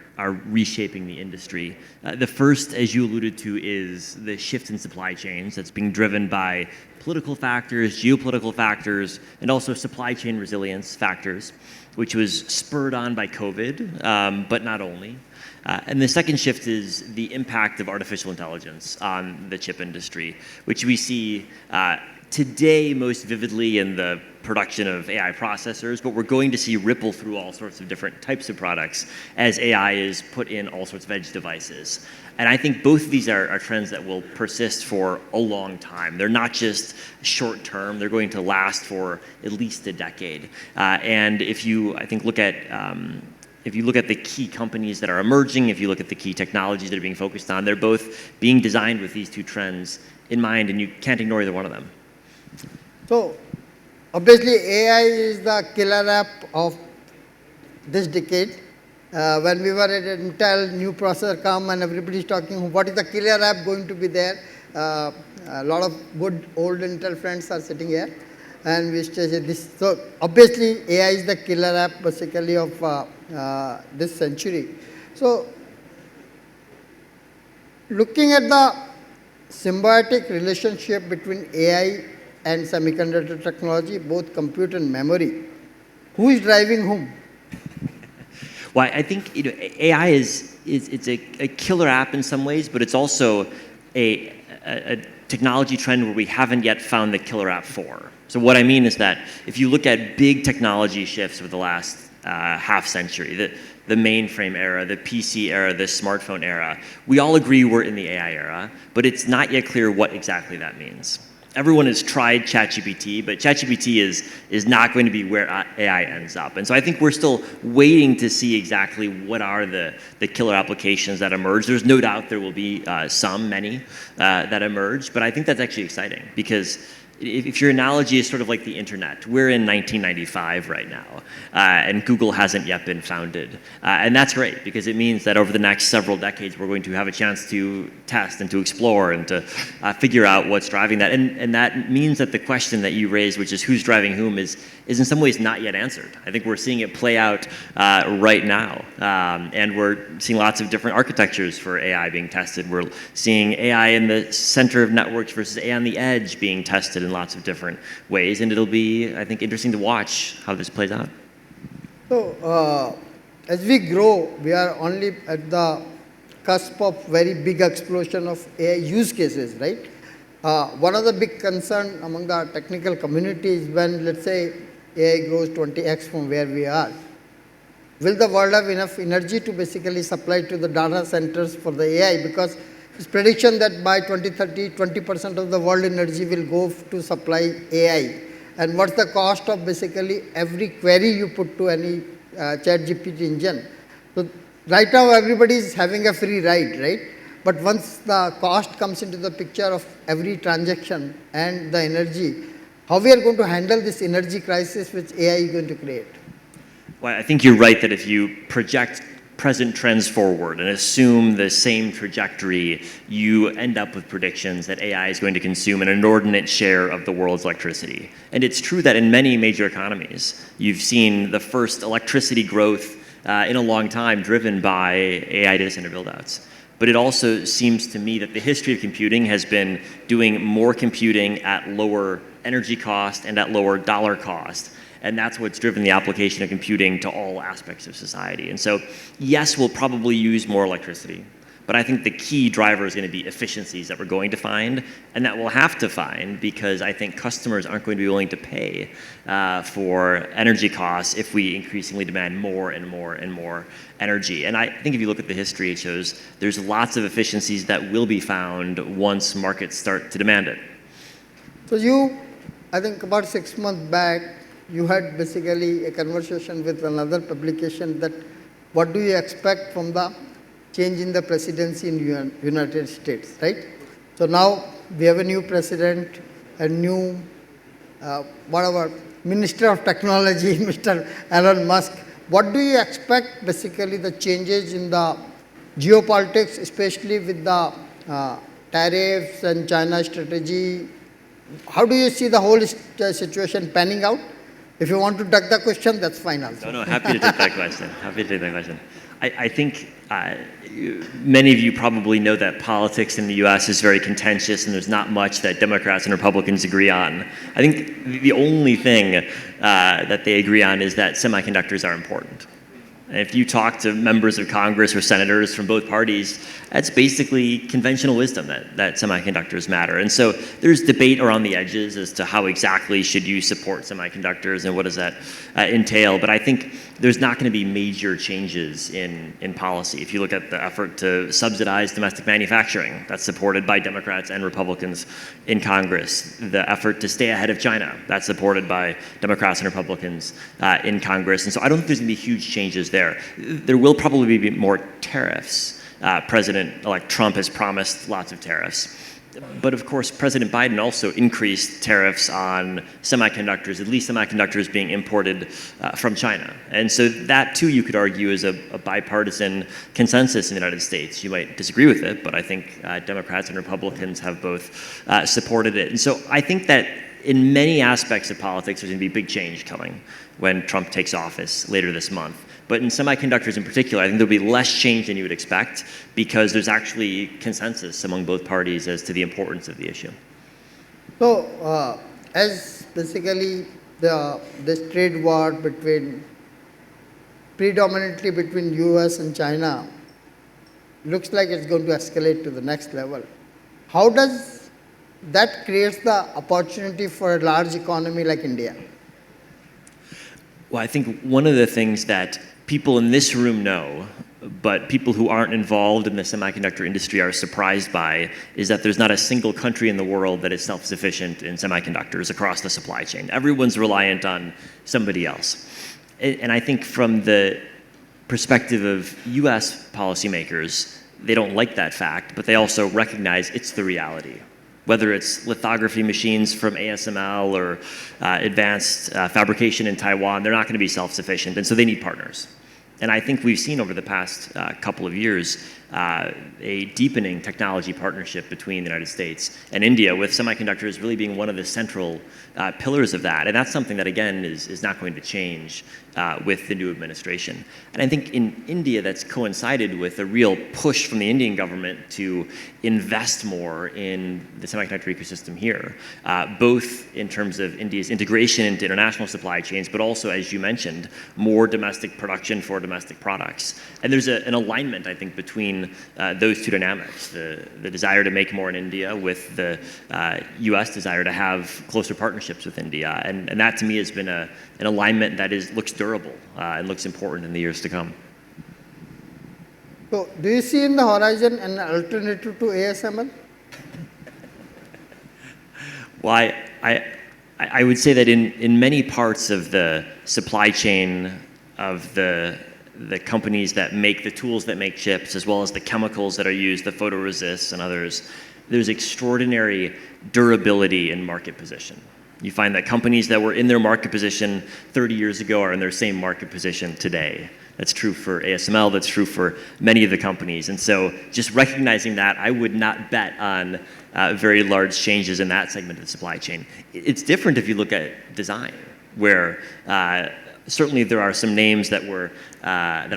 reshaping the industry. The first, as you alluded to, is the shift in supply chains that's being driven by political factors, geopolitical factors, and also supply chain resilience factors, which was spurred on by COVID, but not only. And the second shift is the impact of artificial intelligence on the chip industry, which we see today most vividly in the production of AI processors, but we're going to see ripple through all sorts of different types of products as AI is put in all sorts of edge devices. And I think both of these are trends that will persist for a long time. They're not just short term, they're going to last for at least a decade. And if you, I think, look at if you look at the key companies that are emerging, if you look at the key technologies that are being focused on, they're both being designed with these 2 trends in mind, and you can't ignore either one of them. So, obviously, AI is the killer app of this decade. When we were at Intel, new processor come and everybody's talking, what is the killer app going to be there? A lot of good old Intel friends are sitting here. And we say this. So, obviously, AI is the killer app basically of this century. So, looking at the symbiotic relationship between AI and semiconductor technology, both compute and memory, who is driving whom? Well, I think AI is a killer app in some ways, but it's also a technology trend where we haven't yet found the killer app for. So what I mean is that if you look at big technology shifts over the last half century, the mainframe era, the PC era, the smartphone era, we all agree we're in the AI era, but it's not yet clear what exactly that means. Everyone has tried ChatGPT, but ChatGPT is not going to be where AI ends up. And so I think we're still waiting to see exactly what are the killer applications that emerge. There's no doubt there will be many that emerge, but I think that's actually exciting because if your analogy is sort of like the internet, we're in 1995 right now, and Google hasn't yet been founded. And that's great because it means that over the next several decades, we're going to have a chance to test and to explore and to figure out what's driving that. And that means that the question that you raised, which is who's driving whom, is in some ways not yet answered. I think we're seeing it play out right now. And we're seeing lots of different architectures for AI being tested. We're seeing AI in the center of networks versus AI on the edge being tested in lots of different ways, and it'll be, I think, interesting to watch how this plays out. So, as we grow, we are only at the cusp of very big explosion of AI use cases, right? One of the big concern among the technical community is when, let's say, AI grows 20x from where we are. Will the world have enough energy to basically supply to the data centers for the AI? Because it's prediction that by 2030, 20% of the world energy will go to supply AI. And what's the cost of basically every query you put to any ChatGPT engine? So right now, everybody is having a free ride, right? But once the cost comes into the picture of every transaction and the energy, how we are going to handle this energy crisis which AI is going to create? Well, I think you're right that if you project present trends forward and assume the same trajectory, you end up with predictions that AI is going to consume an inordinate share of the world's electricity. And it's true that in many major economies, you've seen the first electricity growth in a long time driven by AI data center buildouts. But it also seems to me that the history of computing has been doing more computing at lower energy cost and at lower dollar cost. And that's what's driven the application of computing to all aspects of society. And so, yes, we'll probably use more electricity, but I think the key driver is going to be efficiencies that we're going to find, and that we'll have to find because I think customers aren't going to be willing to pay for energy costs if we increasingly demand more and more and more energy. And I think if you look at the history, it shows there's lots of efficiencies that will be found once markets start to demand it. So you I think about 6 months back, you had basically a conversation with another publication that what do you expect from the change in the presidency in United States, right? So now we have a new president, a new, whatever, Minister of Technology, Mr. Elon Musk. What do you expect basically the changes in the geopolitics, especially with the tariffs and China strategy? How do you see the whole situation panning out? If you want to duck the question, that's fine also. No, happy to take that question. Happy to take that question. I think many of you probably know that politics in the US is very contentious and there's not much that Democrats and Republicans agree on. I think the only thing that they agree on is that semiconductors are important. And if you talk to members of Congress or senators from both parties, that's basically conventional wisdom that semiconductors matter. And so there's debate around the edges as to how exactly should you support semiconductors and what does that entail. But I think there's not going to be major changes in policy. If you look at the effort to subsidize domestic manufacturing, that's supported by Democrats and Republicans in Congress. The effort to stay ahead of China, that's supported by Democrats and Republicans in Congress. And so I don't think there's going to be huge changes there. There will probably be more tariffs. President-elect Trump has promised lots of tariffs. But of course, President Biden also increased tariffs on semiconductors, at least semiconductors being imported from China. And so that too, you could argue, is a bipartisan consensus in the United States. You might disagree with it, but I think Democrats and Republicans have both supported it. And so I think that in many aspects of politics, there's going to be big change coming when Trump takes office later this month. But in semiconductors in particular, I think there'll be less change than you would expect because there's actually consensus among both parties as to the importance of the issue. So, as basically this trade war predominantly between US and China looks like it's going to escalate to the next level, how does that create the opportunity for a large economy like India? Well, I think one of the things that people in this room know, but people who aren't involved in the semiconductor industry are surprised by, is that there's not a single country in the world that is self-sufficient in semiconductors across the supply chain. Everyone's reliant on somebody else. And I think from the perspective of US policymakers, they don't like that fact, but they also recognize it's the reality. Whether it's lithography machines from ASML or advanced fabrication in Taiwan, they're not going to be self-sufficient, and so they need partners. And I think we've seen over the past couple of years a deepening technology partnership between the United States and India, with semiconductors really being one of the central pillars of that. And that's something that, again, is not going to change with the new administration. And I think in India, that's coincided with a real push from the Indian government to invest more in the semiconductor ecosystem here, both in terms of India's integration into international supply chains, but also, as you mentioned, more domestic production for domestic products. And there's an alignment, I think, between those two dynamics, the desire to make more in India with the US desire to have closer partnerships with India. And that, to me, has been an alignment that looks durable and looks important in the years to come. So, do you see in the horizon an alternative to ASML? Well, I would say that in many parts of the supply chain of the companies that make the tools that make chips, as well as the chemicals that are used, the photoresists and others, there's extraordinary durability in market position. You find that companies that were in their market position 30 years ago are in their same market position today. That's true for ASML, that's true for many of the companies. And so just recognizing that, I would not bet on very large changes in that segment of the supply chain. It's different if you look at design, where certainly there are some names that are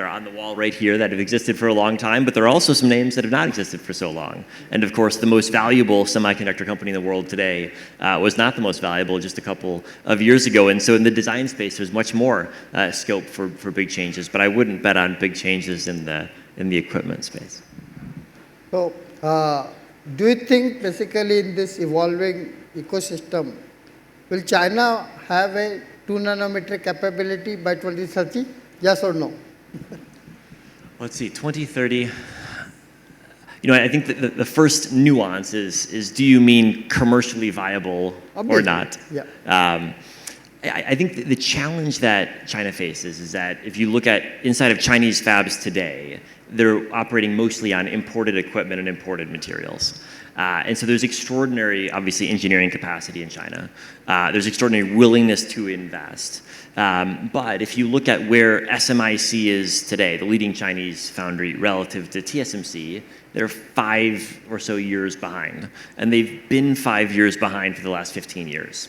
on the wall right here that have existed for a long time, but there are also some names that have not existed for so long. And of course, the most valuable semiconductor company in the world today was not the most valuable just a couple of years ago. And so in the design space, there's much more scope for big changes, but I wouldn't bet on big changes in the equipment space. So, do you think basically in this evolving ecosystem, will China have a 2 nanometer capability by 2030? Yes or no? Let's see, 2030. I think that the first nuance is do you mean commercially viable or Obviously, not? yeah. I think the challenge that China faces is that if you look at inside of Chinese fabs today, they're operating mostly on imported equipment and imported materials. And so there's extraordinary, obviously, engineering capacity in China. There's extraordinary willingness to invest. But if you look at where SMIC is today, the leading Chinese foundry relative to TSMC, they're 5 or so years behind. And they've been 5 years behind for the last 15 years.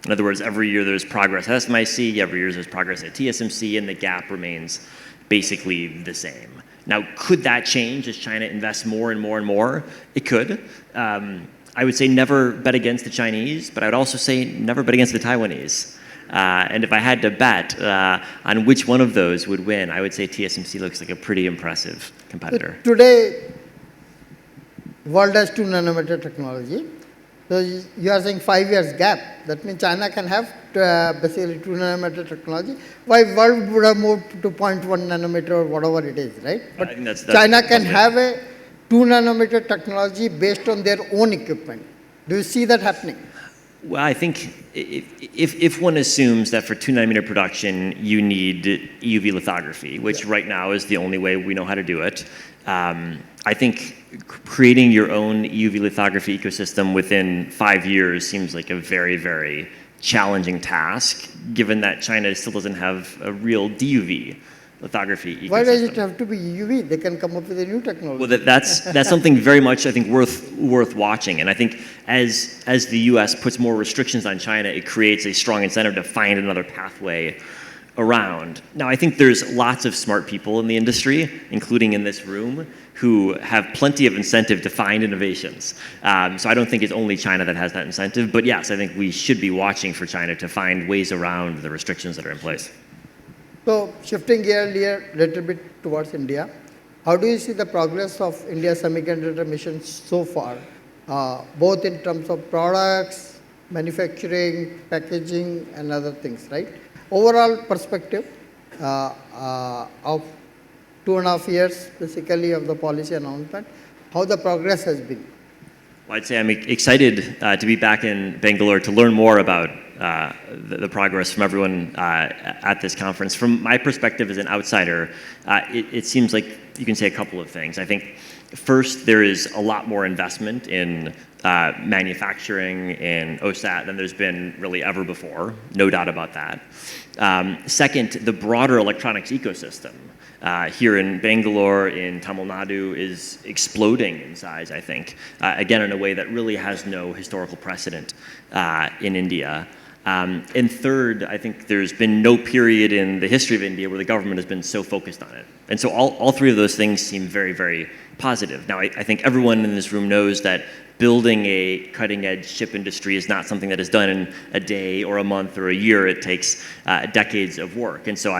In other words, every year there's progress at SMIC, every year there's progress at TSMC, and the gap remains basically the same. Now, could that change as China invests more and more and more? It could. I would say never bet against the Chinese, but I would also say never bet against the Taiwanese. And if I had to bet on which one of those would win, I would say TSMC looks like a pretty impressive competitor. Today, world has 2 nanometer technology. So you are saying 5 years gap. That means China can have basically 2 nanometer technology. Why world would have moved to 0.1 nanometer or whatever it is, right? But I think that's China can have a 2 nanometer technology based on their own equipment. Do you see that happening? Well, I think if one assumes that for 2 nanometer production you need EUV lithography, which right now is the only way we know how to do it, I think creating your own EUV lithography ecosystem within 5 years seems like a very, very challenging task, given that China still doesn't have a real DUV lithography ecosystem. Why does it have to be EUV? They can come up with a new technology. Well, that's something very much, I think, worth watching. And I think as the U.S. puts more restrictions on China, it creates a strong incentive to find another pathway around. Now, I think there's lots of smart people in the industry, including in this room, who have plenty of incentive to find innovations. So I don't think it's only China that has that incentive. But yes, I think we should be watching for China to find ways around the restrictions that are in place. So shifting gear a little bit towards India, how do you see the progress of India's semiconductor mission so far, both in terms of products, manufacturing, packaging, and other things, right? Overall perspective of 2.5 years, basically, of the policy announcement, how the progress has been? Well, I'd say I'm excited to be back in Bengaluru to learn more about the progress from everyone at this conference. From my perspective as an outsider, it seems like you can say a couple of things. I think first, there is a lot more investment in manufacturing in OSAT than there's been really ever before, no doubt about that. Second, the broader electronics ecosystem here in Bangalore, in Tamil Nadu, is exploding in size, I think, again, in a way that really has no historical precedent in India. And third, I think there's been no period in the history of India where the government has been so focused on it. And so all three of those things seem very, very positive. Now, I think everyone in this room knows that building a cutting-edge chip industry is not something that is done in a day or a month or a year. It takes decades of work. And so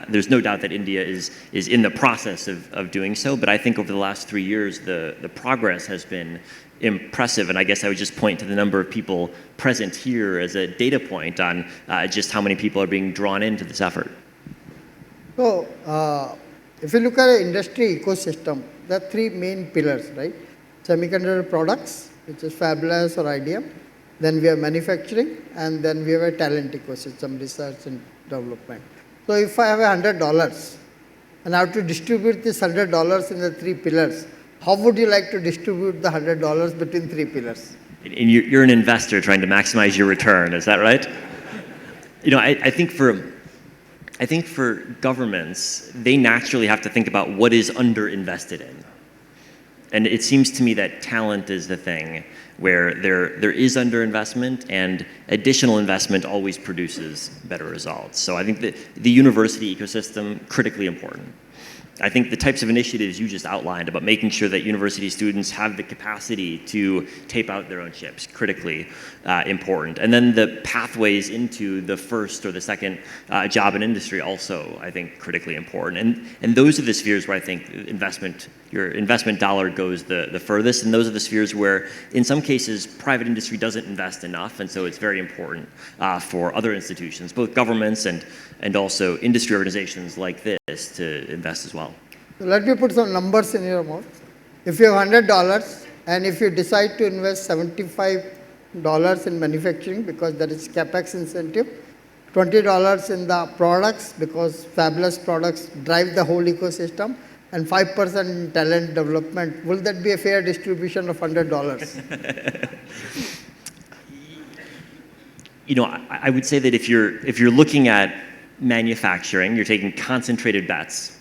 there's no doubt that India is in the process of doing so. But I think over the last 3 years, the progress has been impressive. And I guess I would just point to the number of people present here as a data point on just how many people are being drawn into this effort. So, if you look at an industry ecosystem, there are 3 main pillars, right? Semiconductor products, which is fabless or IDM. Then we have manufacturing, and then we have a talent ecosystem, research and development. So if I have $100 and I have to distribute this $100 in the 3 pillars, how would you like to distribute the $100 between 3 pillars? And you're an investor trying to maximize your return, is that right? I think for governments, they naturally have to think about what is underinvested in. And it seems to me that talent is the thing where there is underinvestment, and additional investment always produces better results. So I think that the university ecosystem, critically important. I think the types of initiatives you just outlined about making sure that university students have the capacity to tape out their own chips, critically important. And then the pathways into the first or the second job in industry also, I think, critically important. And those are the spheres where I think your investment dollar goes the furthest. And those are the spheres where, in some cases, private industry doesn't invest enough. And so it's very important for other institutions, both governments and also industry organizations like this, to invest as well. So let me put some numbers in your mouth. If you have $100 and if you decide to invest $75 in manufacturing because that is capex incentive, $20 in the products because fabulous products drive the whole ecosystem, and 5% in talent development, will that be a fair distribution of $100? You know, I would say that if you're looking at manufacturing, you're taking concentrated bets.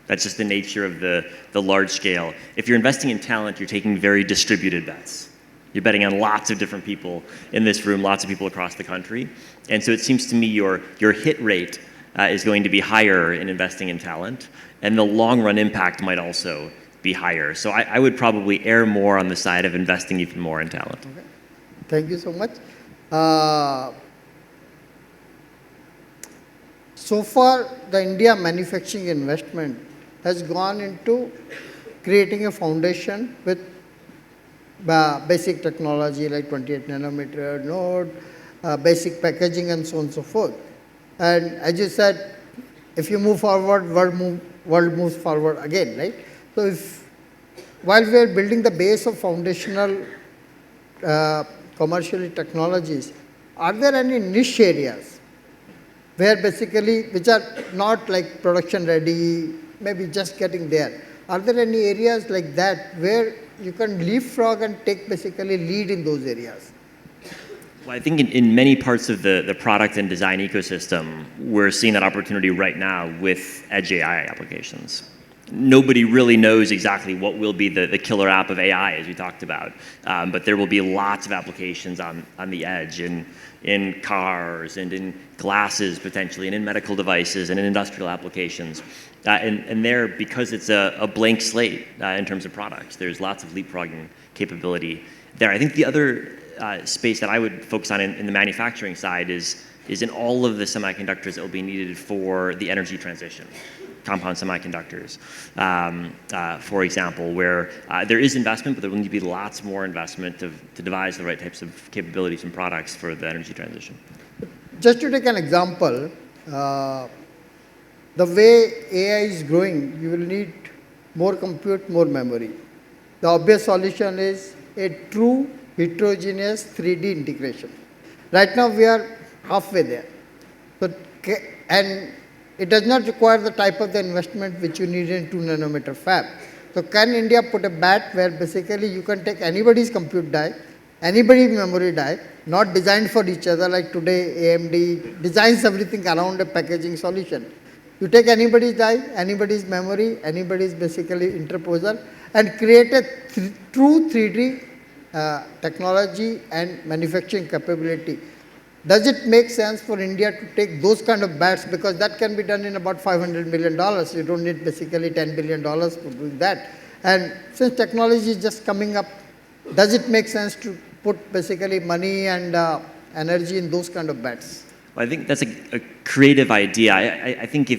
That's just the nature of the large scale. If you're investing in talent, you're taking very distributed bets. You're betting on lots of different people in this room, lots of people across the country. And so it seems to me your hit rate is going to be higher in investing in talent, and the long run impact might also be higher. So I would probably err more on the side of investing even more in talent. Okay. Thank you so much. So far, the India manufacturing investment has gone into creating a foundation with basic technology like 28 nanometer node, basic packaging and so on and so forth. And as you said, if you move forward, world moves forward again, right? So if, while we are building the base of foundational commercial technologies, are there any niche areas where basically, which are not like production ready, maybe just getting there? Are there any areas like that where you can leapfrog and take basically lead in those areas? Well, I think in many parts of the product and design ecosystem, we're seeing that opportunity right now with edge AI applications. Nobody really knows exactly what will be the killer app of AI, as we talked about, but there will be lots of applications on the edge in cars and in glasses potentially, and in medical devices and in industrial applications. And there, because it's a blank slate in terms of products, there's lots of leapfrogging capability there. I think the other space that I would focus on in the manufacturing side is in all of the semiconductors that will be needed for the energy transition. Compound semiconductors, for example, where there is investment, but there will need to be lots more investment to devise the right types of capabilities and products for the energy transition. Just to take an example, the way AI is growing, you will need more compute, more memory. The obvious solution is a true heterogeneous 3D integration. Right now we are halfway there. So, and it does not require the type of the investment which you need in 2 nanometer fab. So can India put a bet where basically you can take anybody's compute die, anybody's memory die, not designed for each other like today AMD designs everything around a packaging solution. You take anybody's die, anybody's memory, anybody's basically interposer, and create a true 3D technology and manufacturing capability. Does it make sense for India to take those kind of bets, because that can be done in about $500 million. You don't need basically $10 billion for doing that. And since technology is just coming up, does it make sense to put basically money and energy in those kind of bets? Well, I think that's a creative idea. I think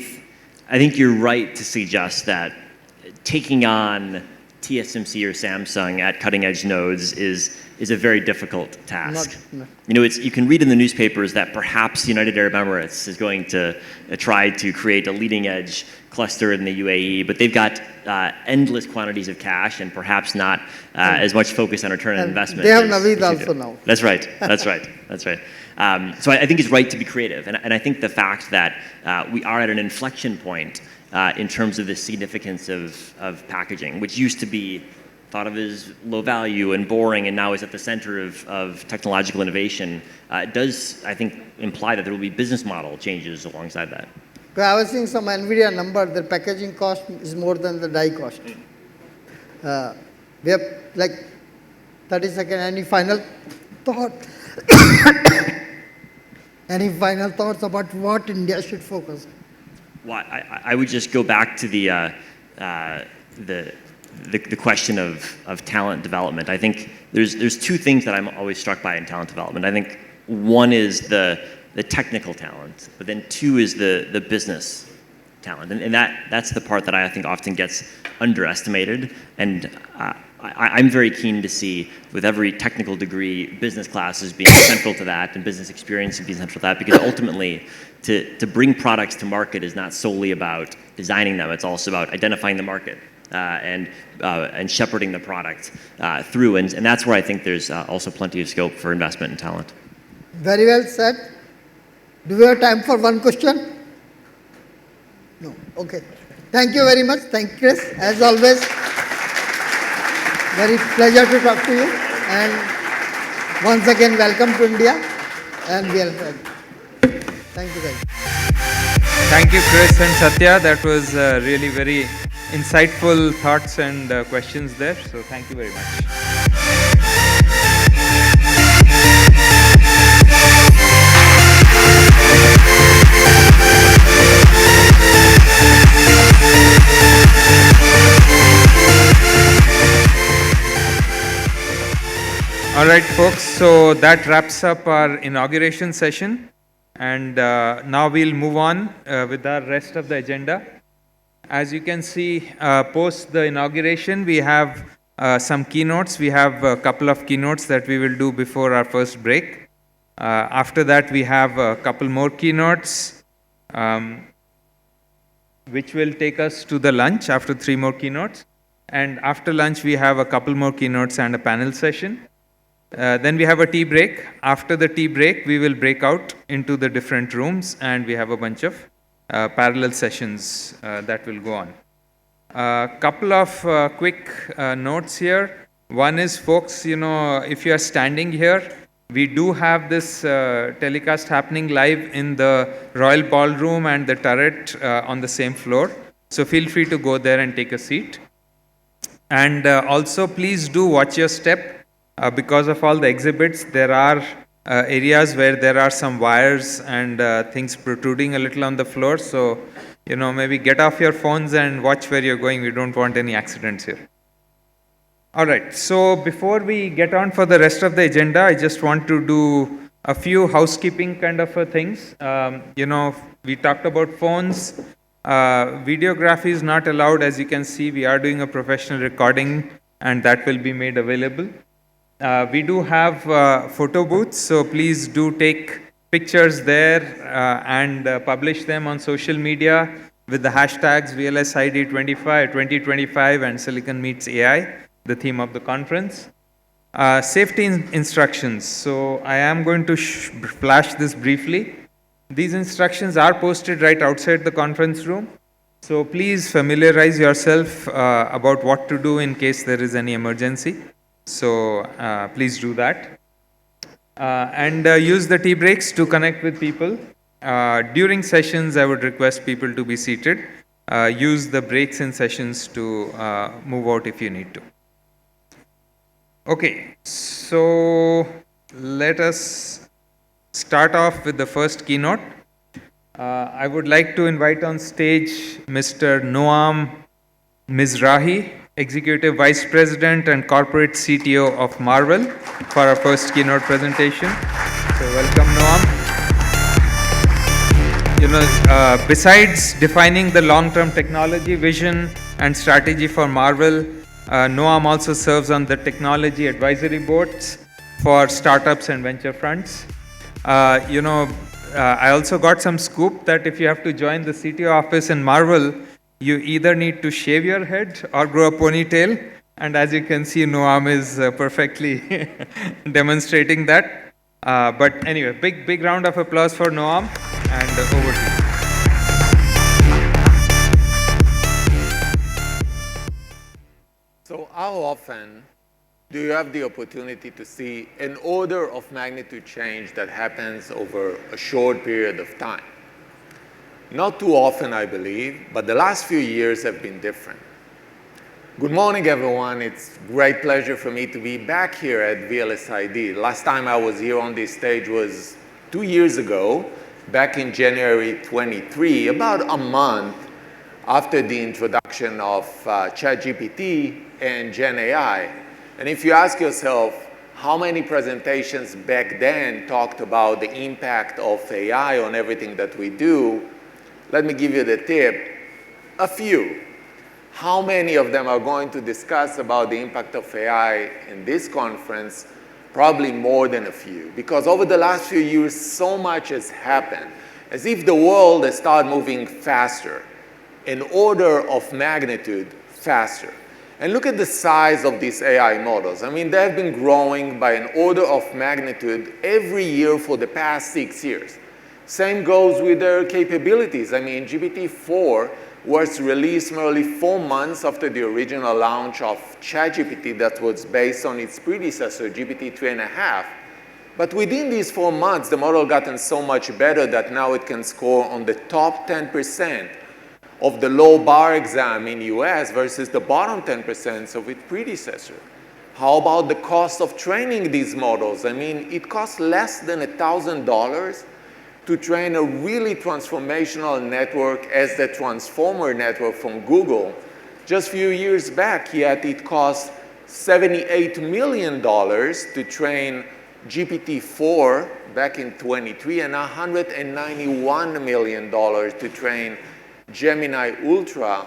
you're right to suggest that taking on TSMC or Samsung at cutting edge nodes is a very difficult task. You know, you can read in the newspapers that perhaps the United Arab Emirates is going to try to create a leading edge cluster in the UAE, but they've got endless quantities of cash and perhaps not as much focus on return on investment. They have Naveed also now. That's right. That's right. That's right. So I think it's right to be creative, and I think the fact that we are at an inflection point in terms of the significance of packaging, which used to be thought of as low value and boring, and now is at the center of technological innovation, does, I think, imply that there will be business model changes alongside that. I was seeing some NVIDIA number, the packaging cost is more than the die cost. We have like 30 seconds, any final thought? Any final thoughts about what India should focus on? Well, I would just go back to the question of talent development. I think there's two things that I'm always struck by in talent development. I think one is the technical talent, but then two is the business talent, and that's the part that I think often gets underestimated. And I'm very keen to see, with every technical degree, business classes being central to that, and business experience being central to that, because ultimately, to bring products to market is not solely about designing them, it's also about identifying the market, and shepherding the product through. And that's where I think there's also plenty of scope for investment and talent. Very well said. Do we have time for one question? No. Okay. Thank you very much. Thank you, Chris. As always, very pleasure to talk to you. And once again, welcome to India. And VLSI. Thank you guys. Thank you, Chris and Satya. That was really very insightful thoughts and questions there. So thank you very much. All right, folks. So that wraps up our inauguration session. And now we'll move on with our rest of the agenda. As you can see, post the inauguration, we have some keynotes. We have a couple of keynotes that we will do before our first break. After that, we have a couple more keynotes, which will take us to the lunch after 3 more keynotes. And after lunch, we have a couple more keynotes and a panel session. Then we have a tea break. After the tea break, we will break out into the different rooms, and we have a bunch of parallel sessions that will go on. A couple of quick notes here. One is, folks, if you are standing here, we do have this telecast happening live in the Royal Ballroom and the turret on the same floor. So feel free to go there and take a seat. And also, please do watch your step. Because of all the exhibits, there are areas where there are some wires and things protruding a little on the floor. So, maybe get off your phones and watch where you're going. We don't want any accidents here. All right. So before we get on for the rest of the agenda, I just want to do a few housekeeping kind of things. We talked about phones. Videography is not allowed. As you can see, we are doing a professional recording, and that will be made available. We do have photo booths, so please do take pictures there and publish them on social media with the hashtags VLSI 2025 and Silicon Meets AI, the theme of the conference. Safety instructions. So I am going to flash this briefly. These instructions are posted right outside the conference room. So please familiarize yourself about what to do in case there is any emergency. So please do that. And use the tea breaks to connect with people. During sessions, I would request people to be seated. Use the breaks in sessions to move out if you need to. Okay, so let us start off with the first keynote. I would like to invite on stage Mr. Noam Mizrahi, Executive Vice President and Corporate CTO of Marvell, for our first keynote presentation. So welcome, Noam. Besides defining the long-term technology vision and strategy for Marvell, Noam also serves on the technology advisory boards for startups and venture funds. I also got some scoop that if you have to join the CTO office in Marvell, you either need to shave your head or grow a ponytail. And as you can see, Noam is perfectly demonstrating that. But anyway, big round of applause for Noam, and over to you. So how often do you have the opportunity to see an order of magnitude change that happens over a short period of time? Not too often, I believe, but the last few years have been different. Good morning, everyone. It's a great pleasure for me to be back here at VLSID. Last time I was here on this stage was 2 years ago, back in January 23, about a month after the introduction of ChatGPT and Gen AI. And if you ask yourself, how many presentations back then talked about the impact of AI on everything that we do? Let me give you the tip, a few. How many of them are going to discuss about the impact of AI in this conference? Probably more than a few, because over the last few years, so much has happened. As if the world has started moving faster, an order of magnitude faster. And look at the size of these AI models. I mean, they have been growing by an order of magnitude every year for the past 6 years. Same goes with their capabilities. I mean, GPT-4 was released merely 4 months after the original launch of ChatGPT that was based on its predecessor, GPT-3.5. But within these 4 months, the model gotten so much better that now it can score on the top 10% of the low bar exam in US versus the bottom 10% of its predecessor. How about the cost of training these models? I mean, it costs less than $1,000 to train a really transformational network as the Transformer network from Google. Just a few years back, yet it cost $78 million to train GPT-4 back in 23 and $191 million to train Gemini Ultra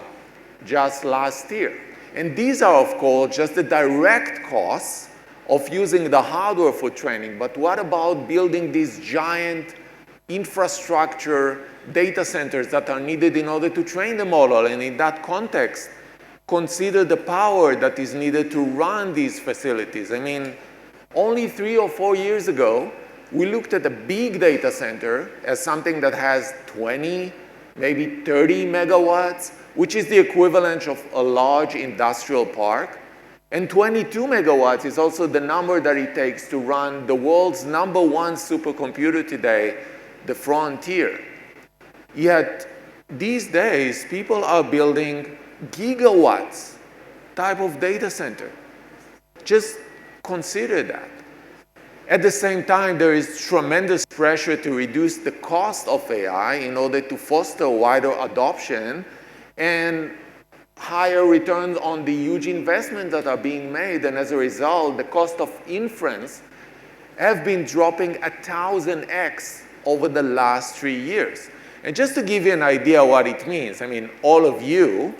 just last year. And these are, of course, just the direct costs of using the hardware for training. But what about building these giant infrastructure data centers that are needed in order to train the model? And in that context, consider the power that is needed to run these facilities. I mean, only 3 or 4 years ago, we looked at a big data center as something that has 20, maybe 30 megawatts, which is the equivalent of a large industrial park. And 22 megawatts is also the number that it takes to run the world's #1 supercomputer today, the Frontier. Yet, these days, people are building gigawatts type of data center. Just consider that. At the same time, there is tremendous pressure to reduce the cost of AI in order to foster wider adoption and higher returns on the huge investments that are being made. And as a result, the cost of inference have been dropping 1,000x over the last 3 years. And just to give you an idea what it means, I mean, all of you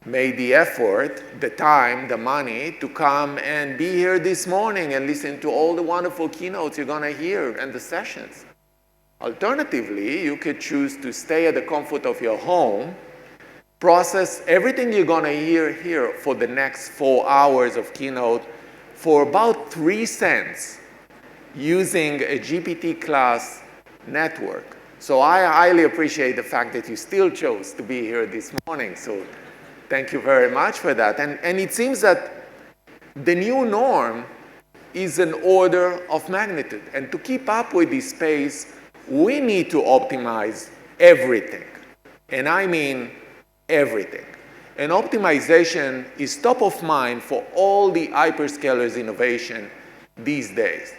made the effort, the time, the money to come and be here this morning and listen to all the wonderful keynotes you're going to hear and the sessions. Alternatively, you could choose to stay at the comfort of your home, process everything you're going to hear here for the next 4 hours of keynote for about 3 cents using a GPT-class network. So I highly appreciate the fact that you still chose to be here this morning. So thank you very much for that. And it seems that the new norm is an order of magnitude. And to keep up with this pace, we need to optimize everything. And I mean everything. And optimization is top of mind for all the hyperscalers' innovation these days.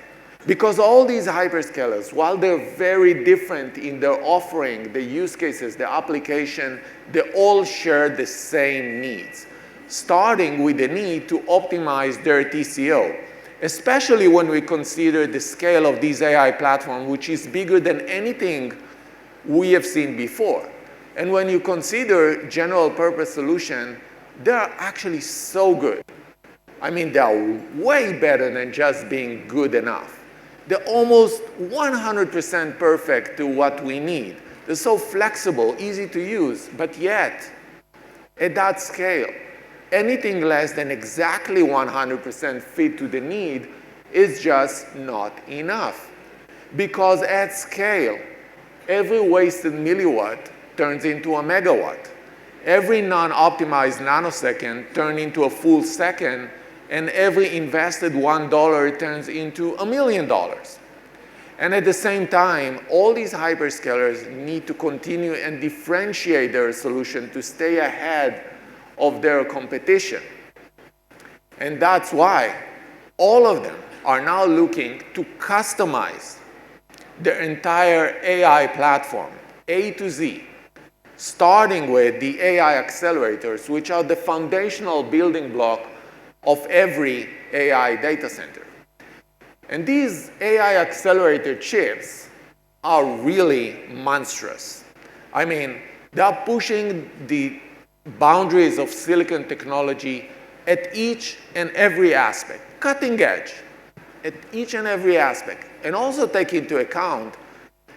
Because all these hyperscalers, while they're very different in their offering, the use cases, the application, they all share the same needs, starting with the need to optimize their TCO, especially when we consider the scale of this AI platform, which is bigger than anything we have seen before. And when you consider general purpose solution, they're actually so good. I mean, they're way better than just being good enough. They're almost 100% perfect to what we need. They're so flexible, easy to use, but yet, at that scale, anything less than exactly 100% fit to the need is just not enough. Because at scale, every wasted milliwatt turns into a megawatt. Every non-optimized nanosecond turns into a full second, and every invested $1 turns into $1 million. And at the same time, all these hyperscalers need to continue and differentiate their solution to stay ahead of their competition. And that's why all of them are now looking to customize their entire AI platform, A to Z, starting with the AI accelerators, which are the foundational building block of every AI data center. And these AI accelerator chips are really monstrous. I mean, they're pushing the boundaries of silicon technology at each and every aspect, cutting edge at each and every aspect. And also take into account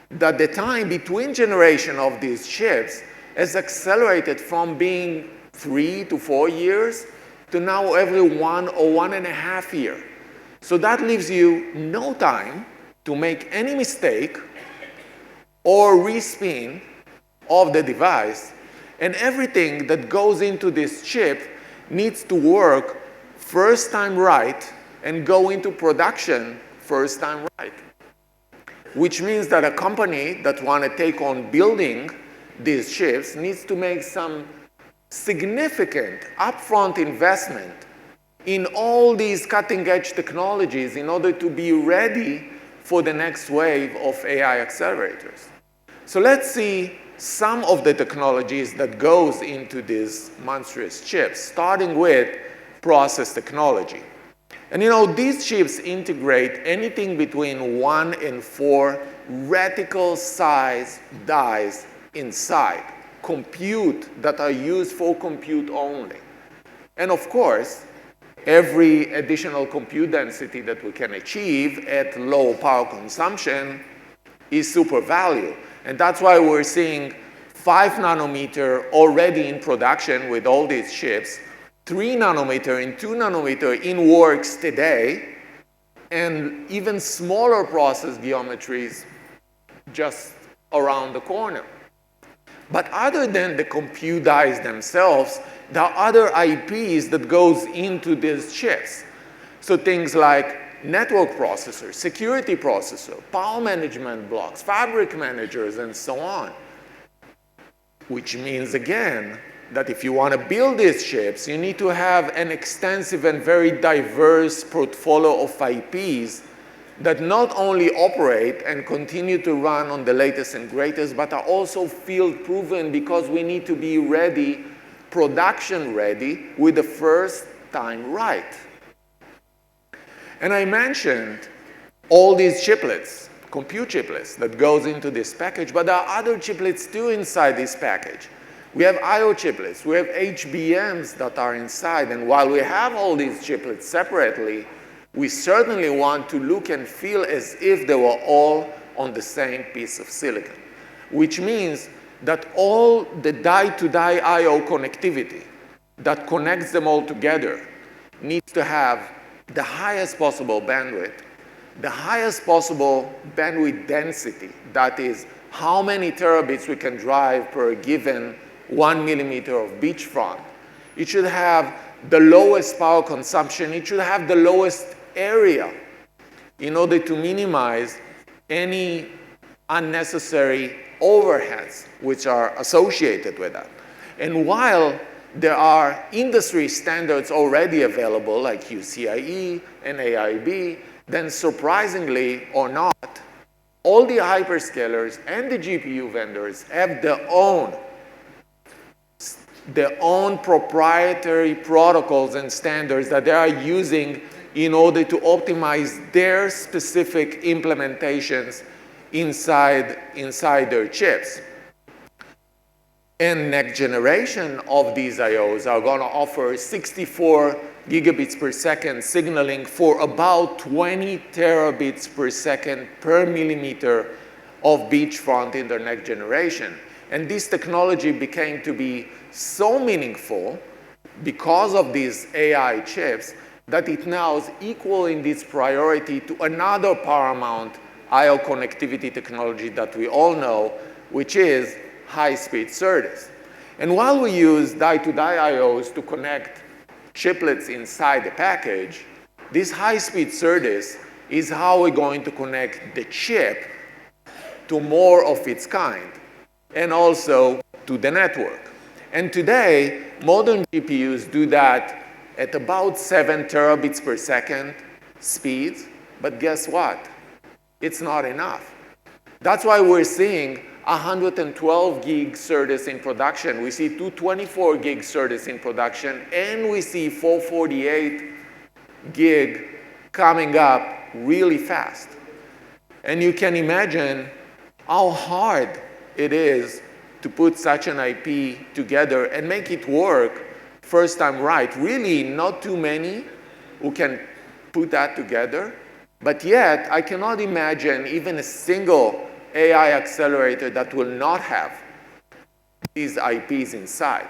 that the time between generation of these chips has accelerated from being 3 to 4 years to now every 1 or 1.5 years. So that leaves you no time to make any mistake or respin of the device, and everything that goes into this chip needs to work first time right and go into production first time right. Which means that a company that want to take on building these chips needs to make some significant upfront investment in all these cutting-edge technologies in order to be ready for the next wave of AI accelerators. So let's see some of the technologies that goes into these monstrous chips, starting with process technology. And these chips integrate anything between 1 and 4 reticle size dies inside, compute that are used for compute only. And of course, every additional compute density that we can achieve at low power consumption is super value. And that's why we're seeing 5 nanometer already in production with all these chips, 3 nanometer and 2 nanometer in works today, and even smaller process geometries just around the corner. But other than the compute dies themselves, there are other IPs that goes into these chips. So things like network processor, security processor, power management blocks, fabric managers, and so on. Which means, again, that if you want to build these chips, you need to have an extensive and very diverse portfolio of IPs that not only operate and continue to run on the latest and greatest, but are also field proven, because we need to be ready, production ready, with the first time right. And I mentioned all these chiplets, compute chiplets that goes into this package, but there are other chiplets too inside this package. We have I/O chiplets, we have HBMs that are inside, and while we have all these chiplets separately, we certainly want to look and feel as if they were all on the same piece of silicon, which means that all the die-to-die I/O connectivity that connects them all together needs to have the highest possible bandwidth, the highest possible bandwidth density, that is, how many terabits we can drive per given 1 millimeter of beachfront. It should have the lowest power consumption. It should have the lowest area in order to minimize any unnecessary overheads which are associated with that. And while there are industry standards already available like UCIe and AIB, then surprisingly or not, all the hyperscalers and the GPU vendors have their own proprietary protocols and standards that they are using in order to optimize their specific implementations inside their chips. And next generation of these IOs are going to offer 64 gigabits per second signaling for about 20 terabits per second per millimeter of beachfront in their next generation. And this technology became to be so meaningful because of these AI chips that it now is equal in this priority to another paramount I/O connectivity technology that we all know, which is high-speed SerDes. And while we use die-to-die IOs to connect chiplets inside the package, this high-speed SerDes is how we're going to connect the chip to more of its kind, and also to the network. And today, modern GPUs do that at about 7 terabits per second speeds, but guess what? It's not enough. That's why we're seeing 112 gig SerDes in production. We see 224 gig SerDes in production, and we see 448 gig coming up really fast. And you can imagine how hard it is to put such an IP together and make it work first time right. Really, not too many who can put that together, but yet I cannot imagine even a single AI accelerator that will not have these IPs inside.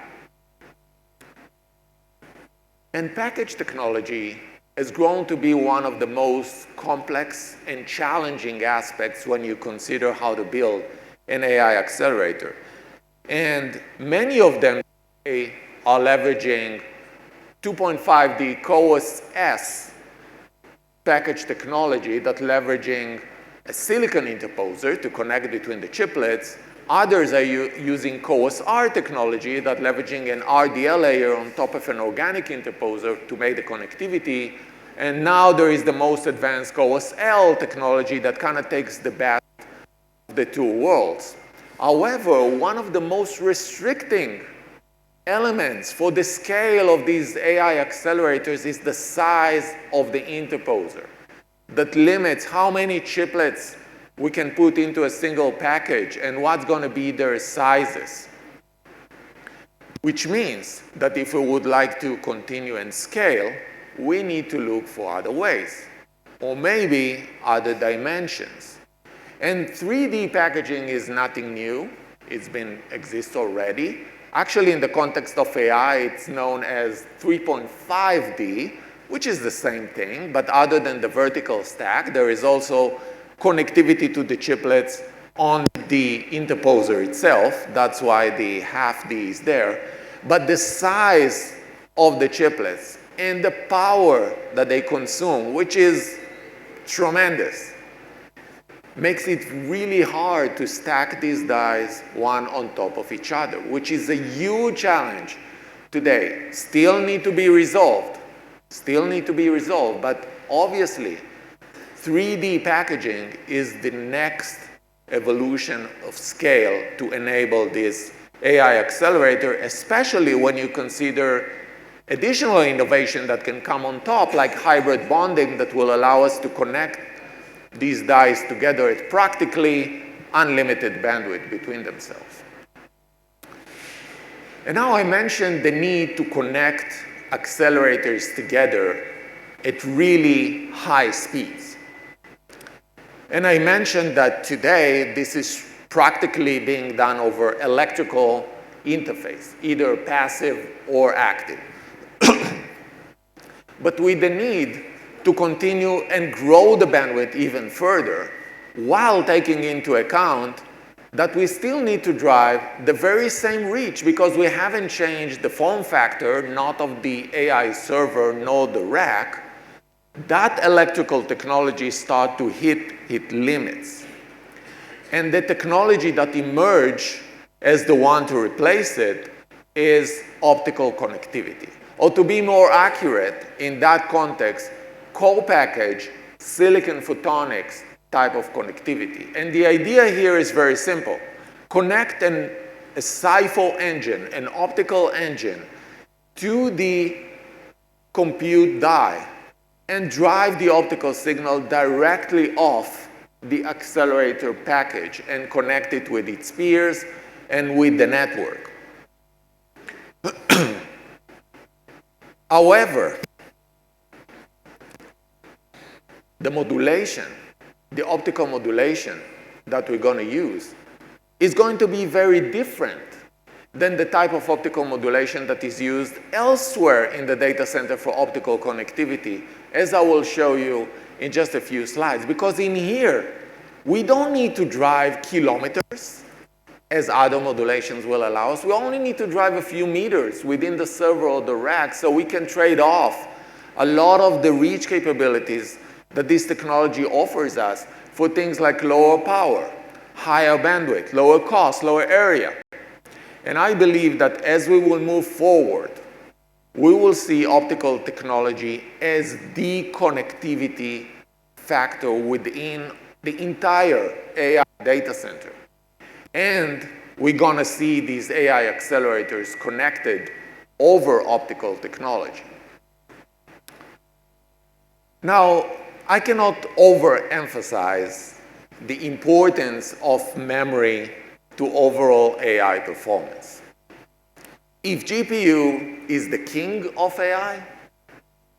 And package technology has grown to be one of the most complex and challenging aspects when you consider how to build an AI accelerator. And many of them are leveraging 2.5D CoWoS-S package technology that leveraging a silicon interposer to connect between the chiplets. Others are using CoWoS-R technology that leveraging an RDL layer on top of an organic interposer to make the connectivity. And now there is the most advanced CoWoS-L technology that kind of takes the best of the two worlds. However, one of the most restricting elements for the scale of these AI accelerators is the size of the interposer that limits how many chiplets we can put into a single package and what's going to be their sizes. Which means that if we would like to continue and scale, we need to look for other ways, or maybe other dimensions. And 3D packaging is nothing new. It's been exists already. Actually, in the context of AI, it's known as 3.5D, which is the same thing, but other than the vertical stack, there is also connectivity to the chiplets on the interposer itself. That's why the half D is there. But the size of the chiplets and the power that they consume, which is tremendous, makes it really hard to stack these dies one on top of each other, which is a huge challenge today. Still need to be resolved. Still need to be resolved, but obviously 3D packaging is the next evolution of scale to enable this AI accelerator, especially when you consider additional innovation that can come on top, like hybrid bonding that will allow us to connect these dies together at practically unlimited bandwidth between themselves. And now I mentioned the need to connect accelerators together at really high speeds. And I mentioned that today this is practically being done over electrical interface, either passive or active. But with the need to continue and grow the bandwidth even further, while taking into account that we still need to drive the very same reach because we haven't changed the form factor, not of the AI server nor the rack, that electrical technology start to hit limits. And the technology that emerged as the one to replace it is optical connectivity. Or to be more accurate in that context, co-packaged silicon photonics type of connectivity. And the idea here is very simple. Connect a SiPho engine, an optical engine, to the compute die and drive the optical signal directly off the accelerator package and connect it with its peers and with the network. However, the modulation, the optical modulation that we're going to use is going to be very different than the type of optical modulation that is used elsewhere in the data center for optical connectivity, as I will show you in just a few slides. Because in here, we don't need to drive kilometers, as other modulations will allow us. We only need to drive a few meters within the server or the rack, so we can trade off a lot of the reach capabilities that this technology offers us for things like lower power, higher bandwidth, lower cost, lower area. And I believe that as we will move forward, we will see optical technology as the connectivity factor within the entire AI data center. And we're going to see these AI accelerators connected over optical technology. Now, I cannot overemphasize the importance of memory to overall AI performance. If GPU is the king of AI,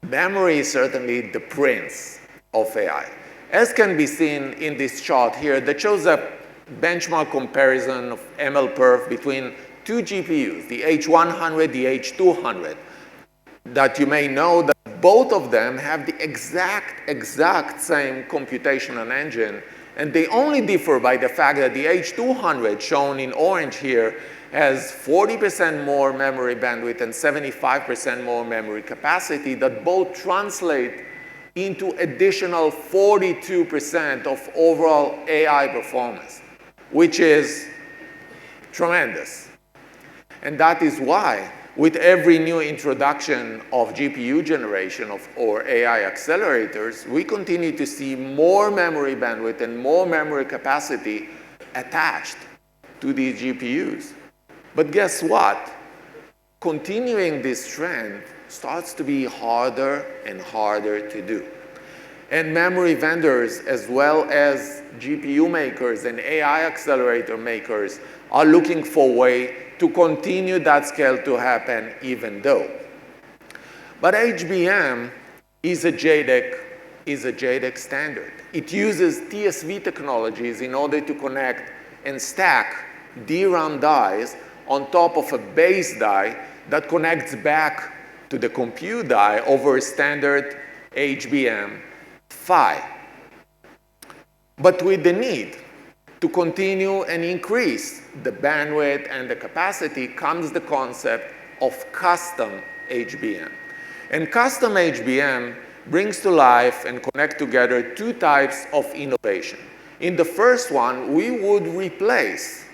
memory is certainly the prince of AI. As can be seen in this chart here that shows a benchmark comparison of MLPerf between two GPUs, the H100, the H200. that you may know that both of them have the exact same computational engine, and they only differ by the fact that the H200, shown in orange here, has 40% more memory bandwidth and 75% more memory capacity that both translate into additional 42% of overall AI performance, which is tremendous. And that is why, with every new introduction of GPU generation or AI accelerators, we continue to see more memory bandwidth and more memory capacity attached to these GPUs. But guess what? Continuing this trend starts to be harder and harder to do. And memory vendors, as well as GPU makers and AI accelerator makers, are looking for a way to continue that scale to happen even though. But HBM is a JEDEC standard. It uses TSV technologies in order to connect and stack DRAM dies on top of a base die that connects back to the compute die over a standard HBM PHY. But with the need to continue and increase the bandwidth and the capacity comes the concept of custom HBM. And custom HBM brings to life and connect together two types of innovation. In the first one, we would replace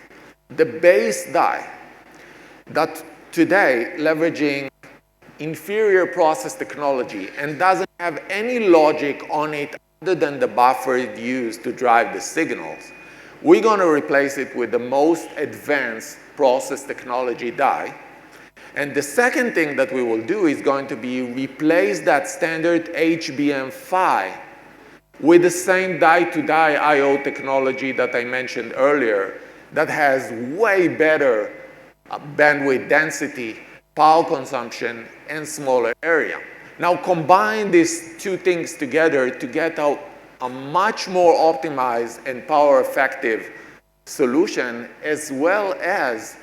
the base die that today leveraging inferior process technology and doesn't have any logic on it other than the buffer it used to drive the signals. We're going to replace it with the most advanced process technology die. And the second thing that we will do is going to be replace that standard HBM PHY with the same die-to-die I/O technology that I mentioned earlier that has way better bandwidth density, power consumption, and smaller area. Now combine these two things together to get a much more optimized and power-effective solution, as well as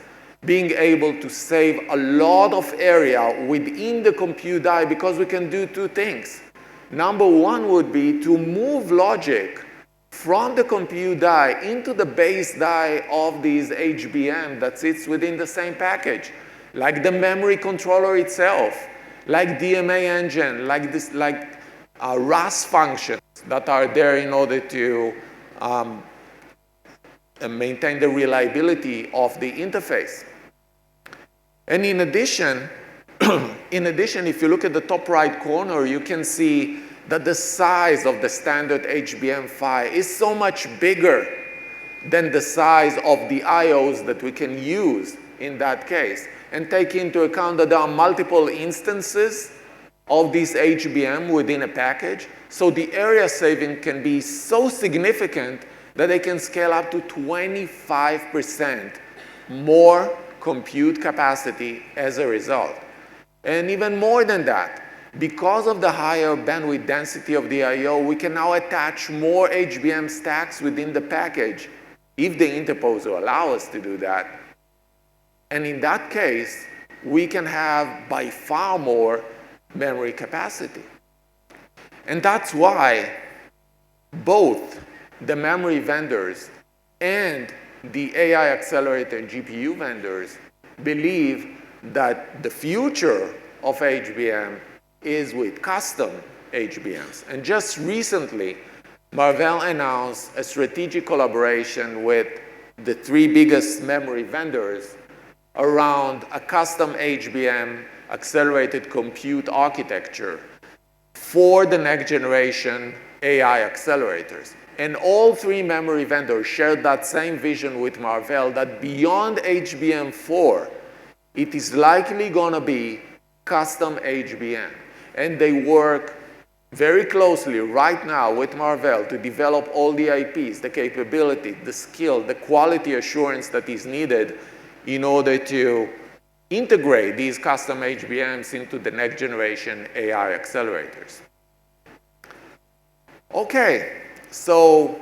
being able to save a lot of area within the compute die, because we can do two things. Number one would be to move logic from the compute die into the base die of these HBM that sits within the same package, like the memory controller itself, like DMA engine, like RAS functions that are there in order to maintain the reliability of the interface. And in addition, if you look at the top right corner, you can see that the size of the standard HBM PHY is so much bigger than the size of the IOs that we can use in that case. And take into account that there are multiple instances of this HBM within a package, so the area saving can be so significant that they can scale up to 25% more compute capacity as a result. And even more than that, because of the higher bandwidth density of the I/O, we can now attach more HBM stacks within the package if the interposer allows us to do that. And in that case, we can have by far more memory capacity. And that's why both the memory vendors and the AI accelerator and GPU vendors believe that the future of HBM is with custom HBMs. And just recently, Marvell announced a strategic collaboration with the three biggest memory vendors around a custom HBM accelerated compute architecture for the next generation AI accelerators. And all three memory vendors shared that same vision with Marvell that beyond HBM4, it is likely going to be custom HBM. And they work very closely right now with Marvell to develop all the IPs, the capability, the skill, the quality assurance that is needed in order to integrate these custom HBMs into the next generation AI accelerators. Okay, so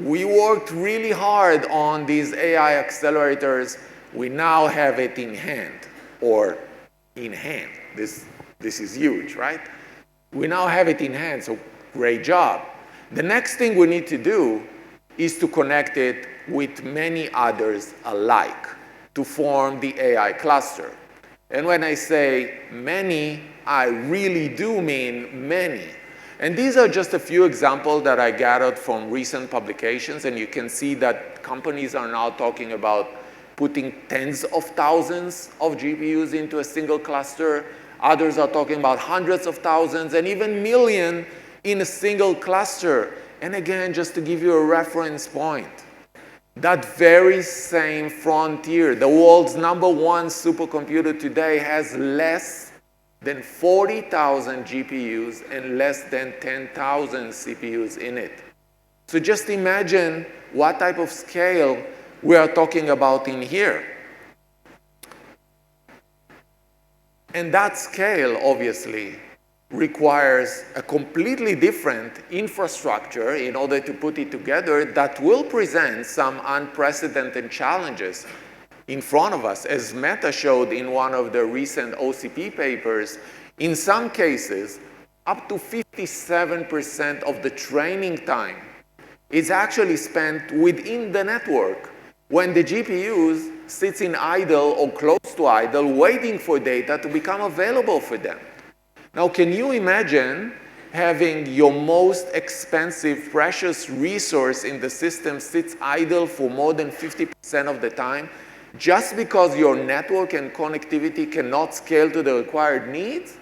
we worked really hard on these AI accelerators. We now have it in hand, or in hand. This This is huge, right? We now have it in hand, so great job. The next thing we need to do is to connect it with many others alike to form the AI cluster. And when I say many, I really do mean many. And these are just a few examples that I gathered from recent publications, and you can see that companies are now talking about putting tens of thousands of GPUs into a single cluster. Others are talking about hundreds of thousands and even millions in a single cluster. And again, just to give you a reference point, that very same Frontier, the world's #1 supercomputer today, has less than 40,000 GPUs and less than 10,000 CPUs in it. So just imagine what type of scale we are talking about in here. And that scale, obviously, requires a completely different infrastructure in order to put it together that will present some unprecedented challenges in front of us. As Meta showed in one of the recent OCP papers, in some cases, up to 57% of the training time is actually spent within the network when the GPUs sits in idle or close to idle, waiting for data to become available for them. Now, can you imagine having your most expensive, precious resource in the system sits idle for more than 50% of the time just because your network and connectivity cannot scale to the required needs?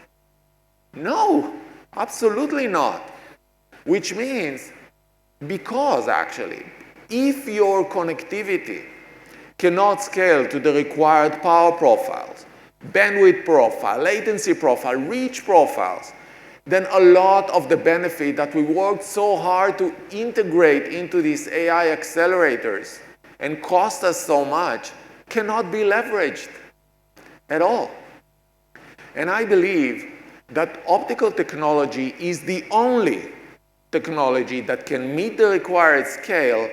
No, absolutely not. Which means, because actually, if your connectivity cannot scale to the required power profiles, bandwidth profile, latency profile, reach profiles, then a lot of the benefit that we worked so hard to integrate into these AI accelerators and cost us so much cannot be leveraged at all. And I believe that optical technology is the only technology that can meet the required scale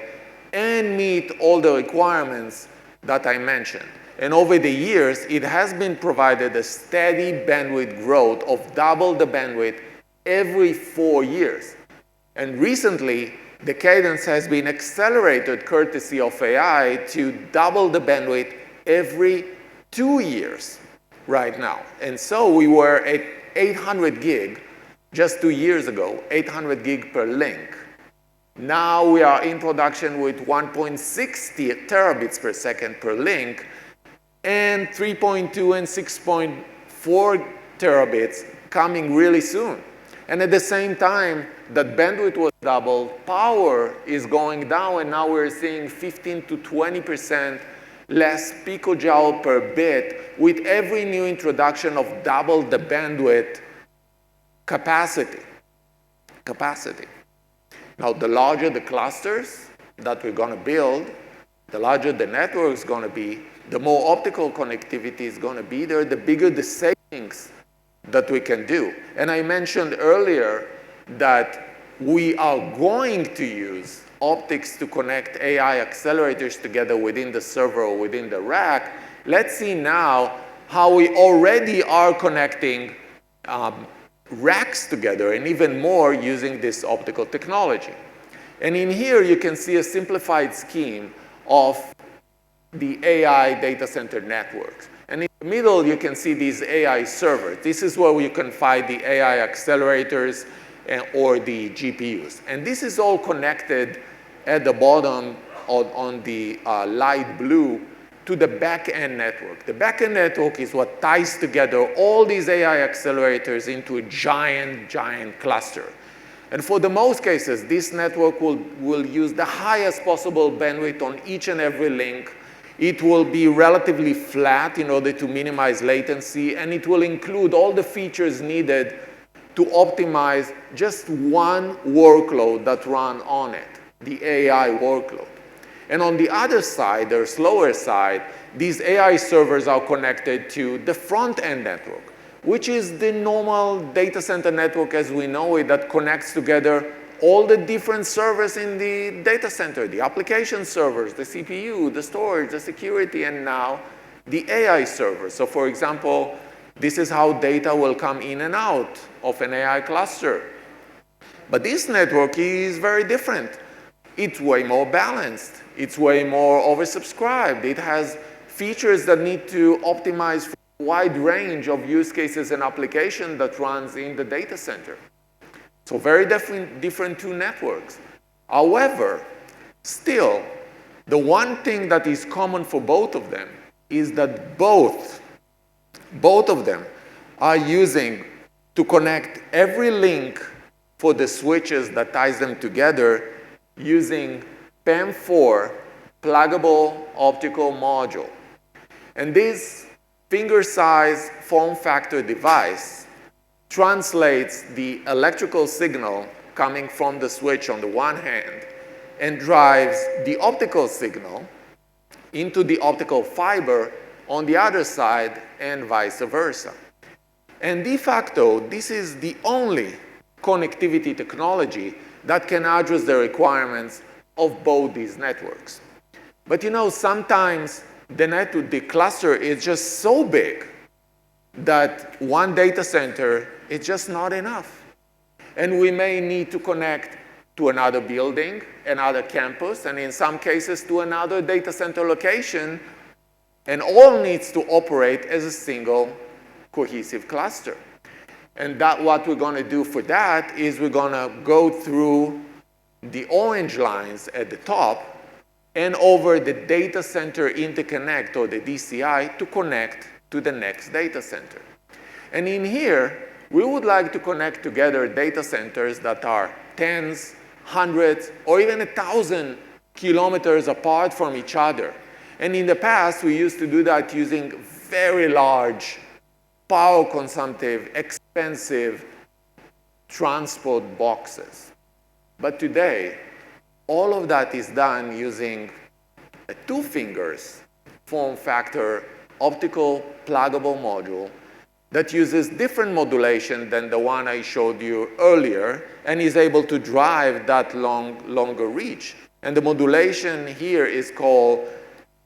and meet all the requirements that I mentioned. And over the years, it has been provided a steady bandwidth growth of double the bandwidth every 4 years. And recently, the cadence has been accelerated courtesy of AI to double the bandwidth every 2 years right now. And so we were at 800 gig just 2 years ago, 800 gig per link. Now we are in production with 1.60 terabits per second per link, and 3.2 and 6.4 terabits coming really soon. And at the same time that bandwidth was doubled, power is going down, and now we're seeing 15 to 20% less picojoule per bit with every new introduction of double the bandwidth capacity. Now, the larger the clusters that we're going to build, the larger the network is going to be, the more optical connectivity is going to be there, the bigger the savings that we can do. And I mentioned earlier that we are going to use optics to connect AI accelerators together within the server or within the rack. Let's see now how we already are connecting racks together, and even more using this optical technology. And in here, you can see a simplified scheme of the AI data center networks. And in the middle, you can see these AI servers. This is where you can find the AI accelerators or the GPUs. And this is all connected at the bottom on the light blue to the back-end network. The back-end network is what ties together all these AI accelerators into a giant, giant cluster. And for the most cases, this network will use the highest possible bandwidth on each and every link. It will be relatively flat in order to minimize latency, and it will include all the features needed to optimize just one workload that runs on it, the AI workload. And on the other side, the slower side, these AI servers are connected to the front-end network, which is the normal data center network as we know it, that connects together all the different servers in the data center, the application servers, the CPU, the storage, the security, and now the AI servers. So for example, This is how data will come in and out of an AI cluster. But this network is very different. It's way more balanced. It's way more oversubscribed. It has features that need to optimize for a wide range of use cases and applications that runs in the data center. So very different two networks. However, still, the one thing that is common for both of them is that both of them are using to connect every link for the switches that ties them together using PAM4 pluggable optical module. And this finger-sized form factor device translates the electrical signal coming from the switch on the one hand and drives the optical signal into the optical fiber on the other side and vice versa. And de facto, this is the only connectivity technology that can address the requirements of both these networks. But you know, sometimes the cluster is just so big that one data center is just not enough. And we may need to connect to another building, another campus, and in some cases to another data center location, and all needs to operate as a single cohesive cluster. And what we're going to do for that is we're going to go through the orange lines at the top and over the data center interconnect, or the DCI, to connect to the next data center. And in here, we would like to connect together data centers that are tens, hundreds, or even 1,000 kilometers apart from each other. And in the past, we used to do that using very large, power-consumptive, expensive transport boxes. But today, all of that is done using a 2 fingers form factor optical pluggable module that uses different modulation than the one I showed you earlier and is able to drive that longer reach. And the modulation here is called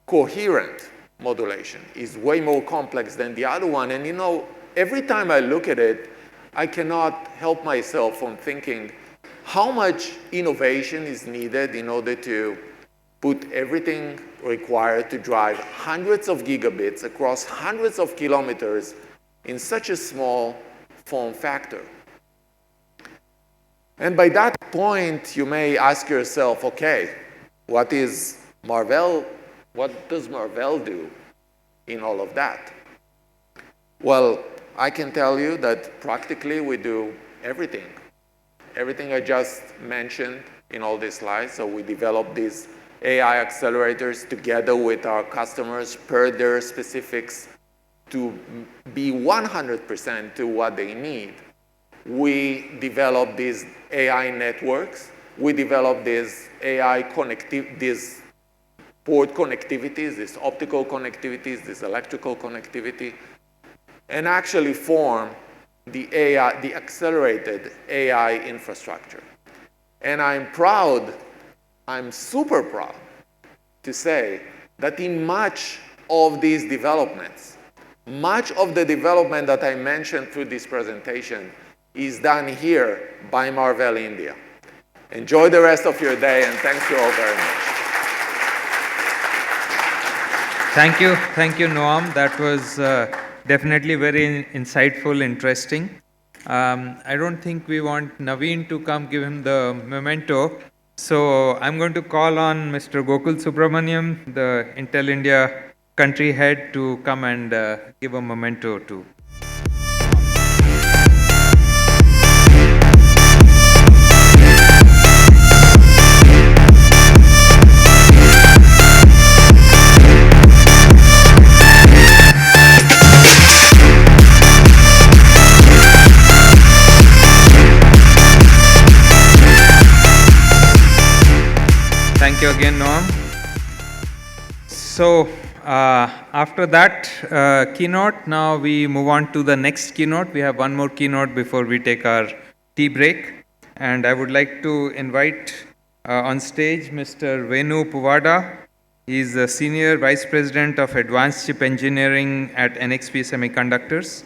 coherent modulation. It's way more complex than the other one. And you know, every time I look at it, I cannot help myself from thinking how much innovation is needed in order to put everything required to drive hundreds of gigabits across hundreds of kilometers in such a small form factor. And by that point, you may ask yourself, okay, what does Marvell do in all of that? Well, I can tell you that practically we do everything. Everything I just mentioned in all these slides. So we develop these AI accelerators together with our customers per their specifics to be 100% to what they need. We develop these AI networks. We develop these these port connectivities, these optical connectivities, this electrical connectivity, and actually form the accelerated AI infrastructure. And I'm super proud to say that in much of these developments, much of the development that I mentioned through this presentation is done here by Marvell India. Enjoy the rest of your day, and thank you all very much. Thank you, Noam. That was definitely very insightful, interesting. I don't think we want Naveen to come give him the memento. So I'm going to call on Mr. Gokul Subramaniam, the Intel India country head, to come and give a memento to. Thank you again, Noam. So after that keynote, now we move on to the next keynote. We have one more keynote before we take our tea break. And I would like to invite on stage Mr. Venu Puvada. He is the Senior Vice President of Advanced Chip Engineering at NXP Semiconductors.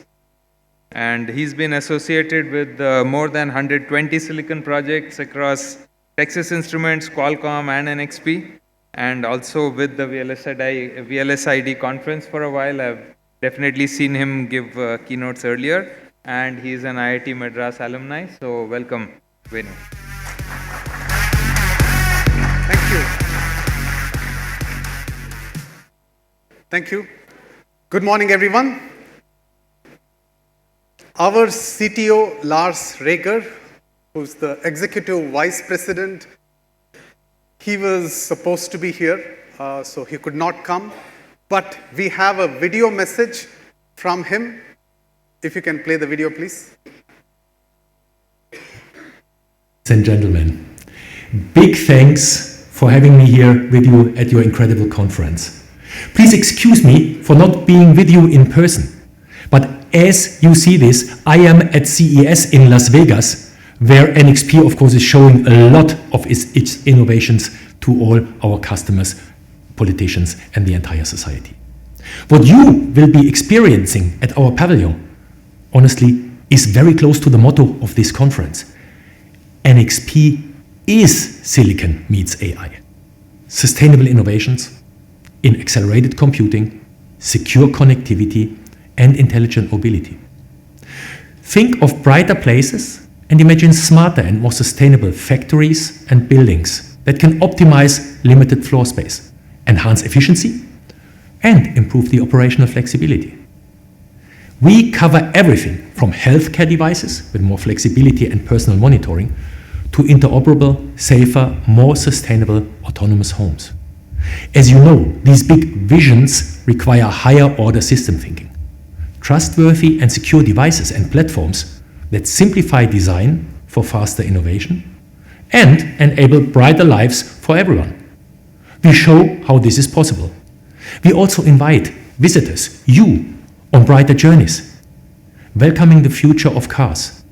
And he's been associated with more than 120 silicon projects across Texas Instruments, Qualcomm, and NXP, and also with the VLSI conference for a while. I've definitely seen him give keynotes earlier, and he's an IIT Madras alumni. So welcome, Venu. Thank you. Thank you. Good morning, everyone. Our CTO, Lars Rager, who's the Executive Vice President, he was supposed to be here, so he could not come. But we have a video message from him. If you can play the video, please. Ladies and gentlemen, big thanks for having me here with you at your incredible conference. Please excuse me for not being with you in person, but as you see this, I am at CES in Las Vegas, where NXP, of course, is showing a lot of its innovations to all our customers, politicians, and the entire society. What you will be experiencing at our pavilion, honestly, is very close to the motto of this conference. NXP is Silicon meets AI. Sustainable innovations in accelerated computing, secure connectivity, and intelligent mobility. Think of brighter places and imagine smarter and more sustainable factories and buildings that can optimize limited floor space, enhance efficiency, and improve the operational flexibility. We cover everything from healthcare devices with more flexibility and personal monitoring to interoperable, safer, more sustainable autonomous homes. As you know, these big visions require higher order system thinking. Trustworthy and secure devices and platforms that simplify design for faster innovation and enable brighter lives for everyone. We show how this is possible. We also invite visitors, you, on brighter journeys, welcoming the future of cars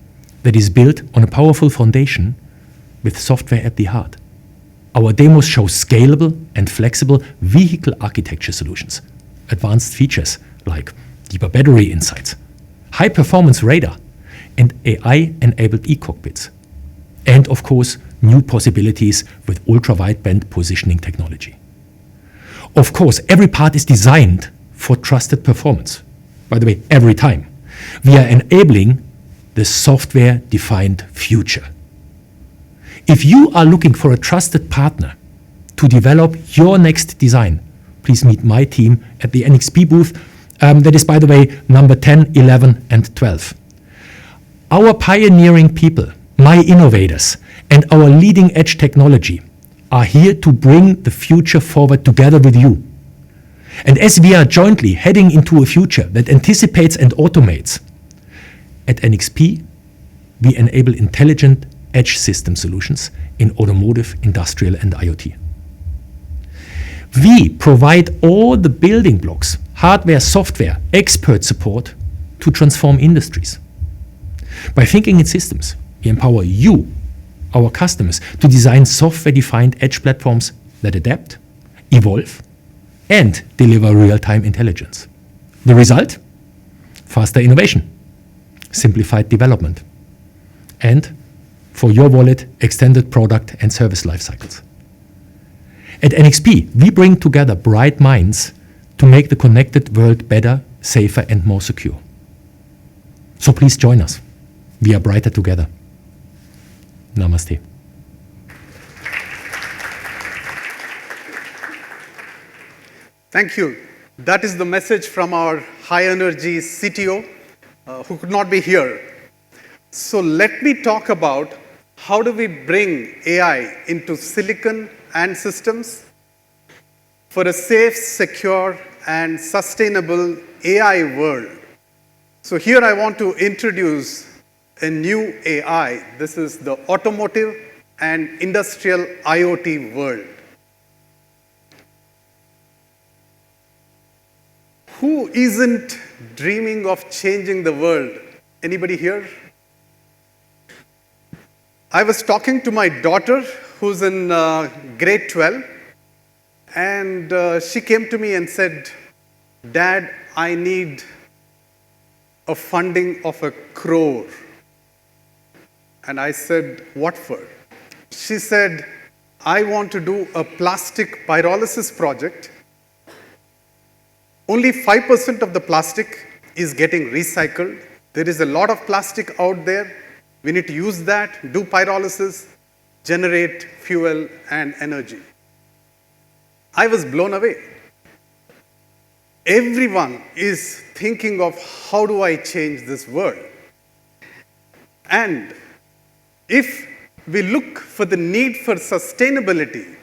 that is built on a powerful foundation with software at the heart. Our demos show scalable and flexible vehicle architecture solutions, advanced features like deeper battery insights, high-performance radar, and AI-enabled e-cockpits. And, of course, new possibilities with ultra-wideband positioning technology. Of course, every part is designed for trusted performance. By the way, every time. We are enabling the software-defined future. If you are looking for a trusted partner to develop your next design, please meet my team at the NXP booth. That is, by the way, number 10, 11, and 12. Our pioneering people, my innovators, and our leading-edge technology are here to bring the future forward together with you. And as we are jointly heading into a future that anticipates and automates, at NXP, we enable intelligent edge system solutions in automotive, industrial, and IoT. We provide all the building blocks, hardware, software, expert support to transform industries. By thinking in systems, we empower you, our customers, to design software-defined edge platforms that adapt, evolve, and deliver real-time intelligence. The result? Faster innovation, simplified development, and, for your wallet, extended product and service life cycles. At NXP, we bring together bright minds to make the connected world better, safer, and more secure. So please join us. We are brighter together. Namaste. Thank you. That is the message from our high-energy CTO, who could not be here. So let me talk about how do we bring AI into silicon and systems for a safe, secure, and sustainable AI world. So here I want to introduce a new AI. This is the automotive and industrial IoT world. Who isn't dreaming of changing the world? Anybody here? I was talking to my daughter, who's in grade 12, and she came to me and said, "Dad, I need a funding of 1 crore. And I said, what for? She said, I want to do a plastic pyrolysis project. Only 5% of the plastic is getting recycled. There is a lot of plastic out there. We need to use that, do pyrolysis, generate fuel and energy. I was blown away. Everyone is thinking of how do I change this world? And if we look for the need for sustainability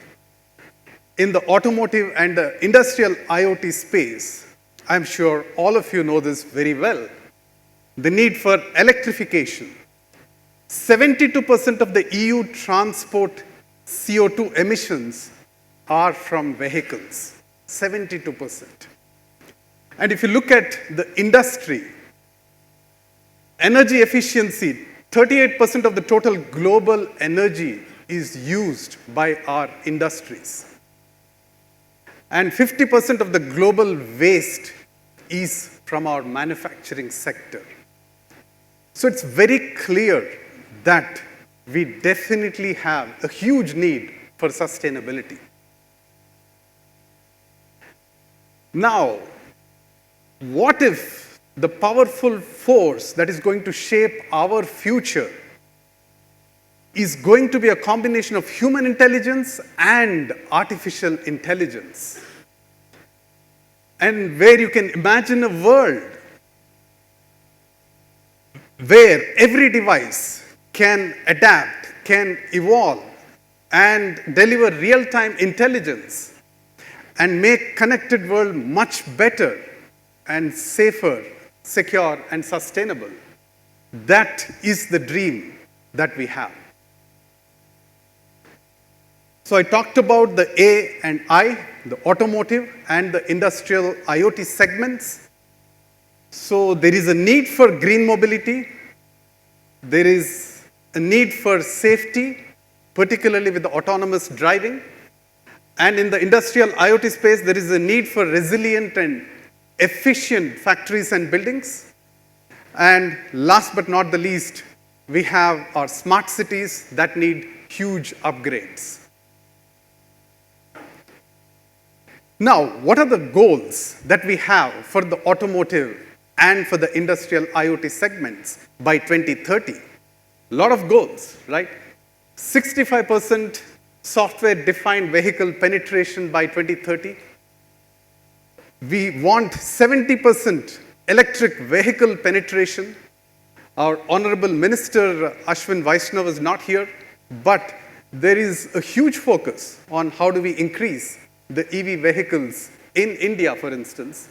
in the automotive and the industrial IoT space, I'm sure all of you know this very well. The need for electrification. 72% of the EU transport CO2 emissions are from vehicles. 72%. And if you look at the industry, energy efficiency, 38% of the total global energy is used by our industries. And 50% of the global waste is from our manufacturing sector. So it's very clear that we definitely have a huge need for sustainability. Now, what if the powerful force that is going to shape our future is going to be a combination of human intelligence and artificial intelligence? And where you can imagine a world where every device can adapt, can evolve, and deliver real-time intelligence and make connected world much better and safer, secure, and sustainable. That is the dream that we have. So I talked about the A and I, the automotive and the industrial IoT segments. So there is a need for green mobility. There is a need for safety, particularly with the autonomous driving. And in the industrial IoT space, there is a need for resilient and efficient factories and buildings. And last but not the least, we have our smart cities that need huge upgrades. Now, what are the goals that we have for the automotive and for the industrial IoT segments by 2030? A lot of goals, right? 65% software-defined vehicle penetration by 2030. We want 70% electric vehicle penetration. Our Honorable Minister Ashwin Vaishnav is not here, but there is a huge focus on how do we increase the EV vehicles in India, for instance.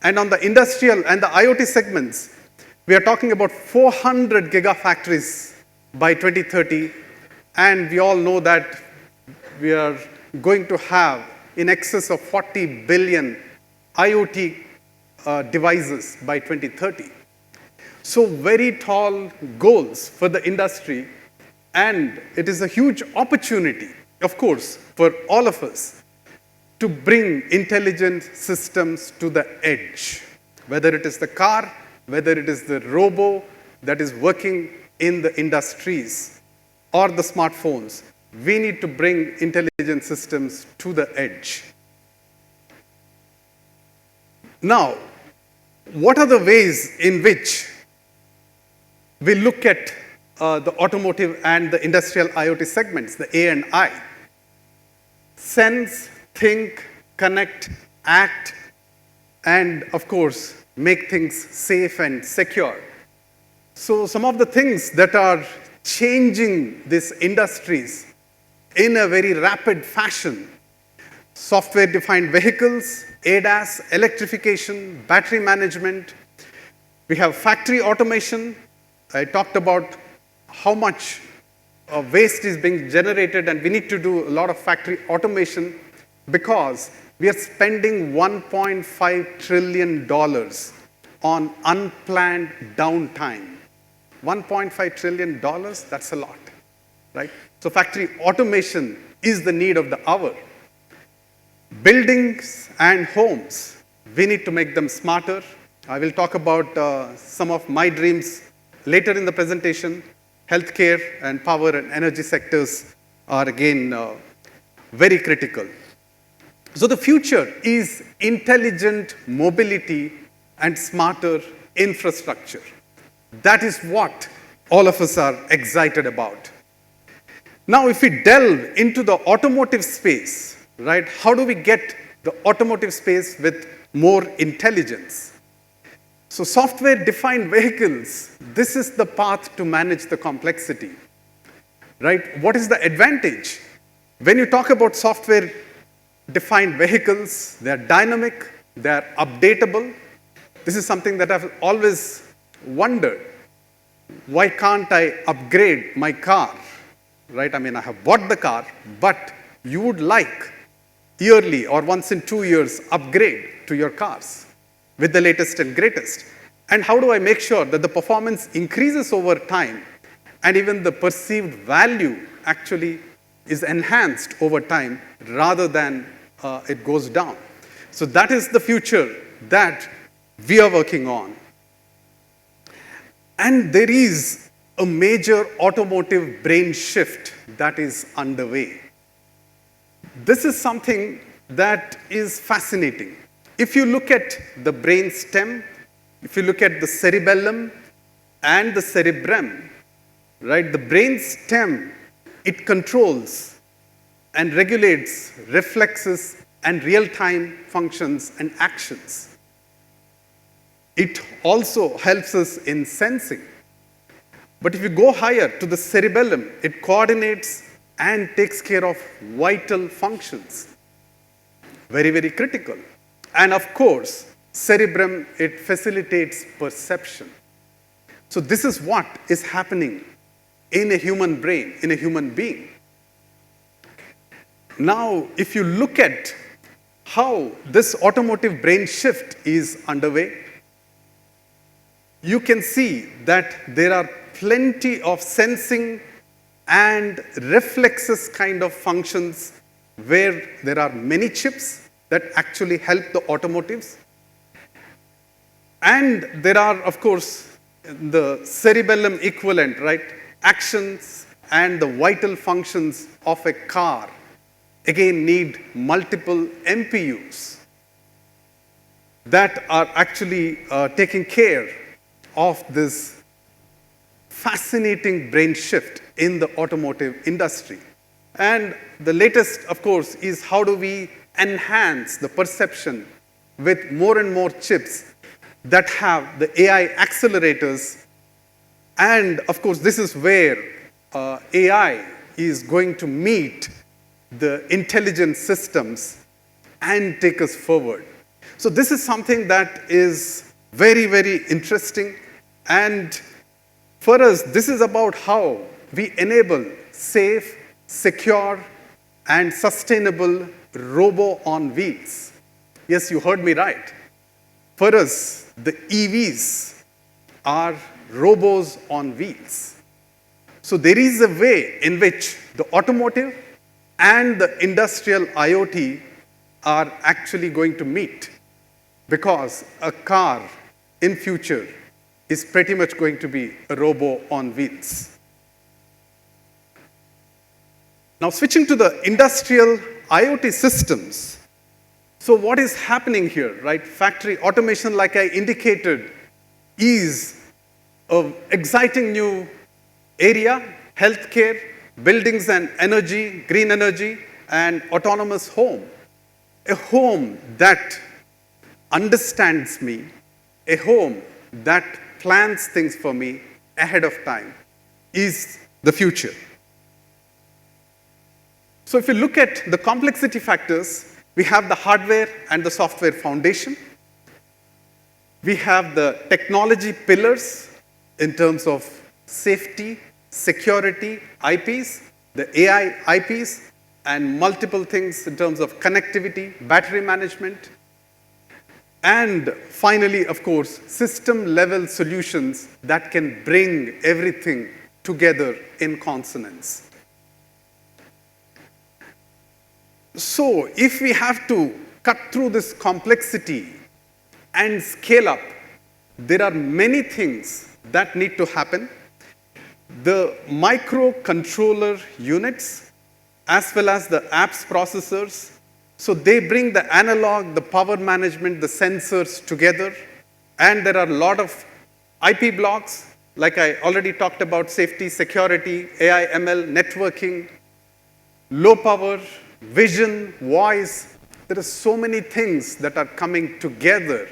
And on the industrial and the IoT segments, we are talking about 400 gigafactories by 2030, and we all know that we are going to have in excess of 40 billion IoT devices by 2030. So very tall goals for the industry, and it is a huge opportunity, of course, for all of us to bring intelligent systems to the edge, whether it is the car, whether it is the robo that is working in the industries or the smartphones. We need to bring intelligent systems to the edge. Now, what are the ways in which we look at the automotive and the industrial IoT segments, the A and I? Sense, think, connect, act, and of course, make things safe and secure. So some of the things that are changing these industries in a very rapid fashion: software-defined vehicles, ADAS, electrification, battery management. We have factory automation. I talked about how much waste is being generated, and we need to do a lot of factory automation because we are spending $1.5 trillion on unplanned downtime. $1.5 trillion, that's a lot, right? So factory automation is the need of the hour. Buildings and homes, we need to make them smarter I will talk about some of my dreams later in the presentation. Healthcare and power and energy sectors are again very critical. So the future is intelligent mobility and smarter infrastructure. That is what all of us are excited about. Now, if we delve into the automotive space, right, how do we get the automotive space with more intelligence? So software-defined vehicles, this is the path to manage the complexity, right? What is the advantage? When you talk about software-defined vehicles, they're dynamic, they're updatable. This is something that I've always wondered. Why can't I upgrade my car, right? I mean, I have bought the car, but you would like yearly or once in 2 years upgrade to your cars with the latest and greatest. And how do I make sure that the performance increases over time and even the perceived value actually is enhanced over time rather than it goes down? So that is the future that we are working on. And there is a major automotive brain shift that is underway. This is something that is fascinating. If you look at the brain stem, if you look at the cerebellum and the cerebrum, right, the brain stem, it controls and regulates reflexes and real-time functions and actions. It also helps us in sensing. But if you go higher to the cerebellum, it coordinates and takes care of vital functions. Very, very critical. And of course, cerebrum, it facilitates perception. So this is what is happening in a human brain, in a human being. Now, if you look at how this automotive brain shift is underway, you can see that there are plenty of sensing and reflexes kind of functions where there are many chips that actually help the automotives. And there are, of course, the cerebellum equivalent, right? Actions and the vital functions of a car, again, need multiple MPUs that are actually taking care of this fascinating brain shift in the automotive industry. And the latest, of course, is how do we enhance the perception with more and more chips that have the AI accelerators. And of course, this is where AI is going to meet the intelligent systems and take us forward. So this is something that is very, very interesting. And for us, this is about how we enable safe, secure, and sustainable robo on wheels. Yes, you heard me right. For us, the EVs are robos on wheels. So there is a way in which the automotive and the industrial IoT are actually going to meet, because a car in future is pretty much going to be a robo on wheels. Now switching to the industrial IoT systems. So what is happening here, right? Factory automation, like I indicated, is an exciting new area. Healthcare, buildings and energy, green energy, and autonomous home. A home that understands me, a home that plans things for me ahead of time is the future. So if you look at the complexity factors, we have the hardware and the software foundation. We have the technology pillars in terms of safety, security, IPs, the AI IPs, and multiple things in terms of connectivity, battery management. And finally, of course, system-level solutions that can bring everything together in consonance. So if we have to cut through this complexity and scale up there are many things that need to happen. The microcontroller units, as well as the apps processors, so they bring the analog, the power management, the sensors together, and there are a lot of IP blocks, like I already talked about, safety, security, AI, ML, networking, low power, vision, voice. There are so many things that are coming together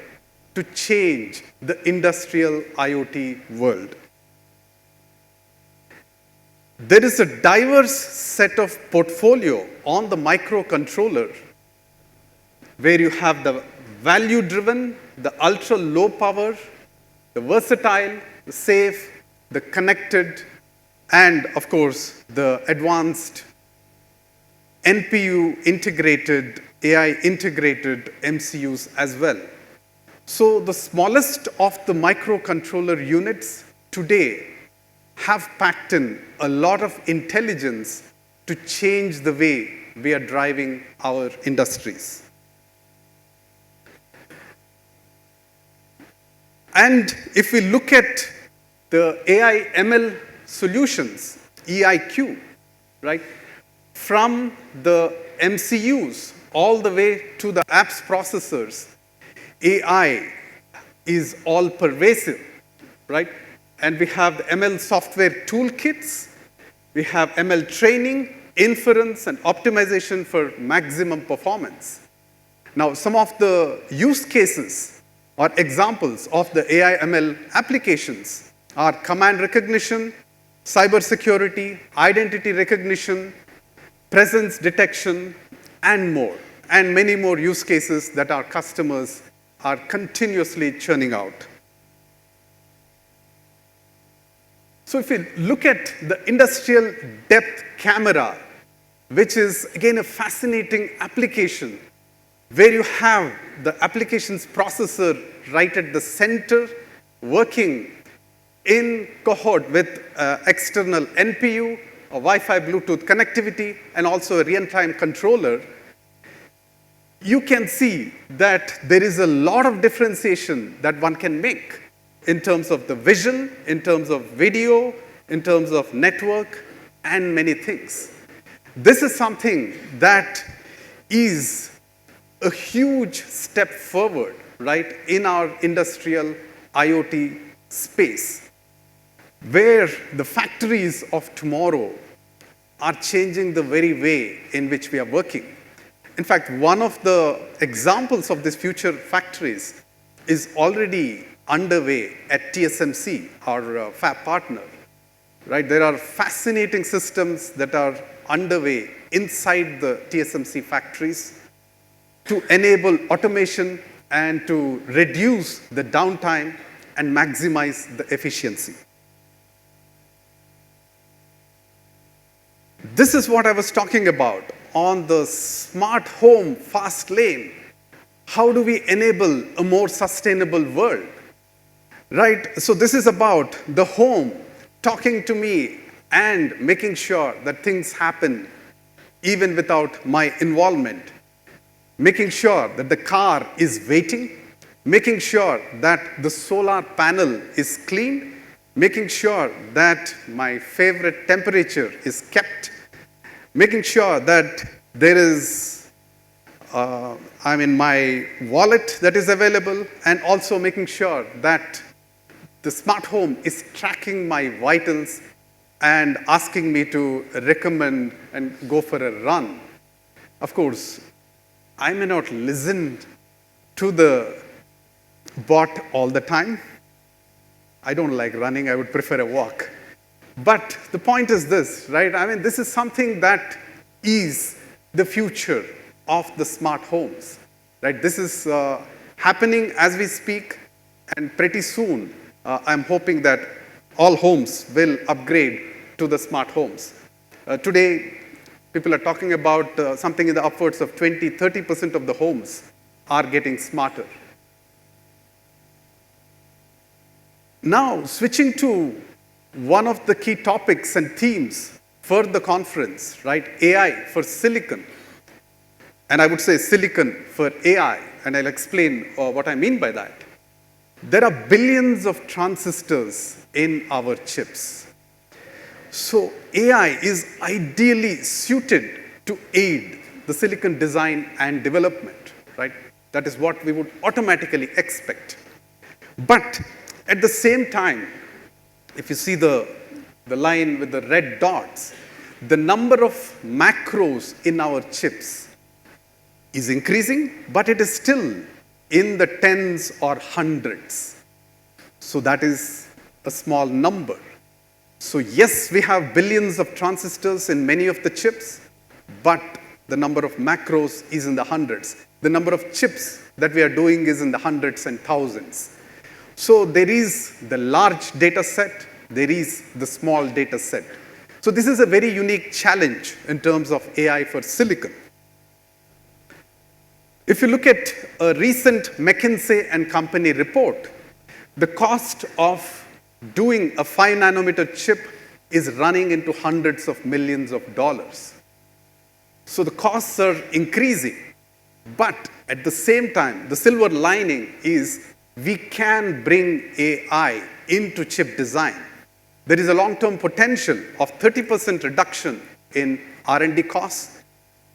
to change the industrial IoT world. There is a diverse set of portfolio on the microcontroller where you have the value-driven, the ultra-low power, the versatile, the safe, the connected, and of course, the advanced NPU integrated, AI integrated MCUs as well. So the smallest of the microcontroller units today have packed in a lot of intelligence to change the way we are driving our industries. And if we look at the AI ML solutions, EIQ, right, from the MCUs all the way to the apps processors, AI is all pervasive, right? And we have the ML software toolkits, we have ML training, inference, and optimization for maximum performance. Now, some of the use cases or examples of the AI ML applications are command recognition, cybersecurity, identity recognition, presence detection, and more, and many more use cases that our customers are continuously churning out. So if you look at the industrial depth camera, which is again a fascinating application where you have the applications processor right at the center working in cohort with external NPU, a Wi-Fi Bluetooth connectivity, and also a real-time controller, you can see that there is a lot of differentiation that one can make in terms of the vision, in terms of video, in terms of network, and many things. This is something that is a huge step forward, right, in our industrial IoT space, where the factories of tomorrow are changing the very way in which we are working. In fact, one of the examples of these future factories is already underway at TSMC, our fab partner. Right? There are fascinating systems that are underway inside the TSMC factories to enable automation and to reduce the downtime and maximize the efficiency. This is what I was talking about on the smart home fast lane. How do we enable a more sustainable world? Right? So this is about the home talking to me and making sure that things happen even without my involvement. Making sure that the car is waiting. Making sure that the solar panel is clean. Making sure that my favorite temperature is kept. Making sure that there is my wallet that is available, and also making sure that the smart home is tracking my vitals and asking me to recommend and go for a run. Of course, I may not listen to the bot all the time. I don't like running, I would prefer a walk. But the point is this, right? I mean, this is something that is the future of the smart homes, right? This is happening as we speak, and pretty soon, I'm hoping that all homes will upgrade to the smart homes. Today, people are talking about something in the upwards of 20-30% of the homes are getting smarter. Now, switching to one of the key topics and themes for the conference, right? AI for silicon. And I would say silicon for AI, and I'll explain what I mean by that. There are billions of transistors in our chips. So AI is ideally suited to aid the silicon design and development, right? That is what we would automatically expect. But at the same time, if you see the line with the red dots, the number of macros in our chips is increasing, but it is still in the tens or hundreds. So that is a small number. So yes, we have billions of transistors in many of the chips, but the number of macros is in the hundreds. The number of chips that we are doing is in the hundreds and thousands. So there is the large data set, there is the small data set. So this is a very unique challenge in terms of AI for silicon. If you look at a recent McKinsey and Company report, the cost of doing a 5-nanometer chip is running into hundreds of millions of dollars. So the costs are increasing. But at the same time, the silver lining is we can bring AI into chip design. There is a long-term potential of 30% reduction in R&D costs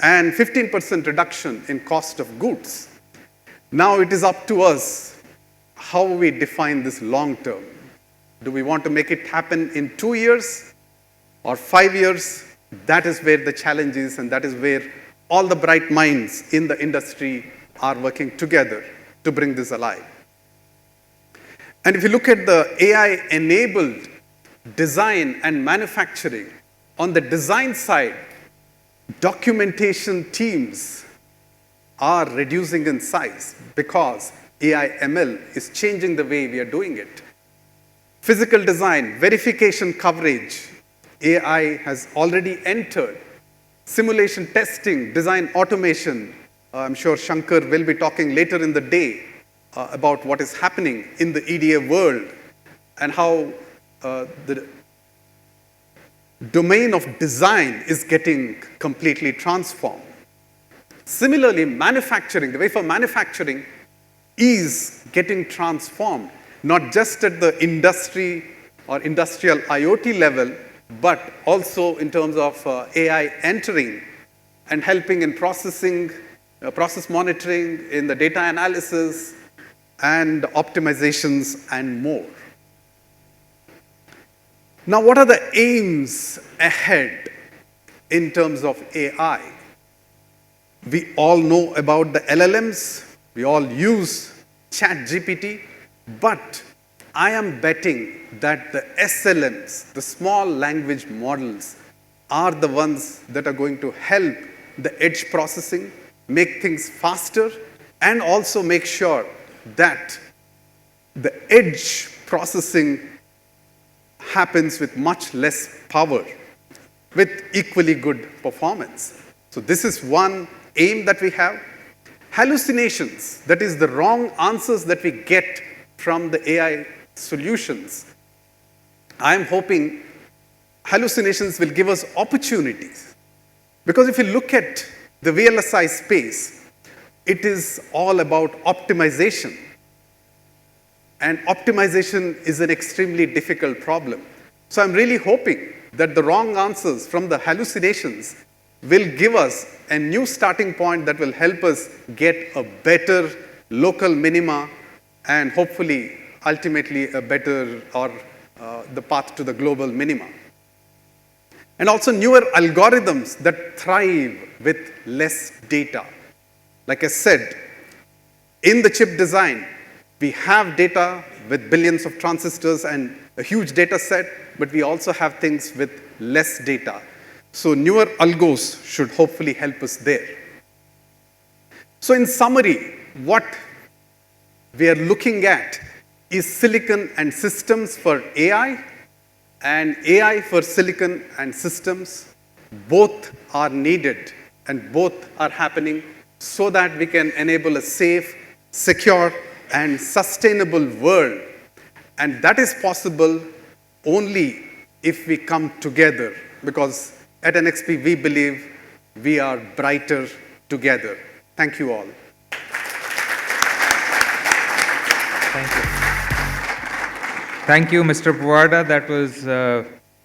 and 15% reduction in cost of goods. Now it is up to us how we define this long-term. Do we want to make it happen in 2 years or 5 years? That is where the challenge is, and that is where all the bright minds in the industry are working together to bring this alive. And if you look at the AI-enabled design and manufacturing, on the design side, documentation teams are reducing in size because AI/ML is changing the way we are doing it. Physical design, verification coverage, AI has already entered. Simulation testing, design automation. I'm sure Shankar will be talking later in the day about what is happening in the EDA world and how the domain of design is getting completely transformed. Similarly, manufacturing, the way for manufacturing is getting transformed, not just at the industry or industrial IoT level, but also in terms of AI entering and helping in processing, process monitoring, in the data analysis, and optimizations, and more. Now, what are the aims ahead in terms of AI? We all know about the LLMs. We all use ChatGPT. But I am betting that the SLMs, the small language models, are the ones that are going to help the edge processing, make things faster, and also make sure that the edge processing happens with much less power, with equally good performance. So this is one aim that we have. Hallucinations, that is the wrong answers that we get from the AI solutions. I'm hoping hallucinations will give us opportunities. Because if you look at the VLSI space, it is all about optimization. And optimization is an extremely difficult problem. So I'm really hoping that the wrong answers from the hallucinations will give us a new starting point that will help us get a better local minima and hopefully, ultimately, a better or the path to the global minima. And also newer algorithms that thrive with less data. Like I said, in the chip design, we have data with billions of transistors and a huge data set, but we also have things with less data. So newer algos should hopefully help us there. So in summary, what we are looking at is silicon and systems for AI and AI for silicon and systems. Both are needed and both are happening so that we can enable a safe, secure, and sustainable world. And that is possible only if we come together, because at NXP we believe we are brighter together. Thank you all. Thank you. Thank you, Mr. Puvada. That was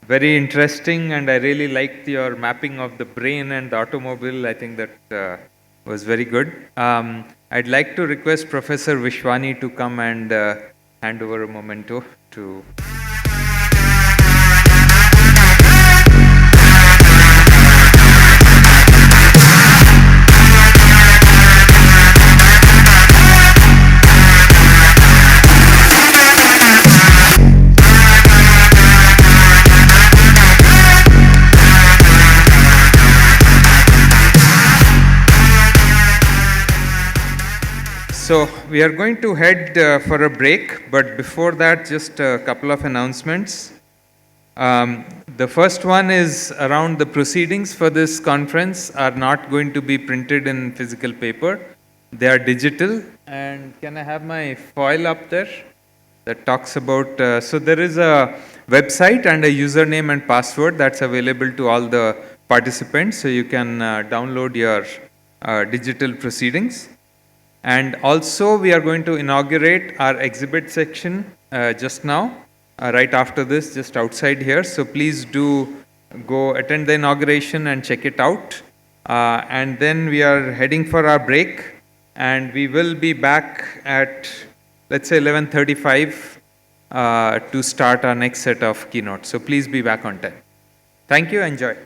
very interesting, and I really liked your mapping of the brain and the automobile. I think that was very good. I'd like to request Professor Vishwani to come and hand over a memento to. So we are going to head for a break, but before that, just a couple of announcements. The first one is around the proceedings for this conference are not going to be printed in physical paper. They are digital. And can I have my foil up there that talks about, so there is a website and a username and password that's available to all the participants, so you can download your digital proceedings. And also, we are going to inaugurate our exhibit section just now, right after this, just outside here. So please do go attend the inauguration and check it out. And then we are heading for our break, and we will be back at, let's say, 11:35 to start our next set of keynotes. So please be back on time. Thank you. Enjoy.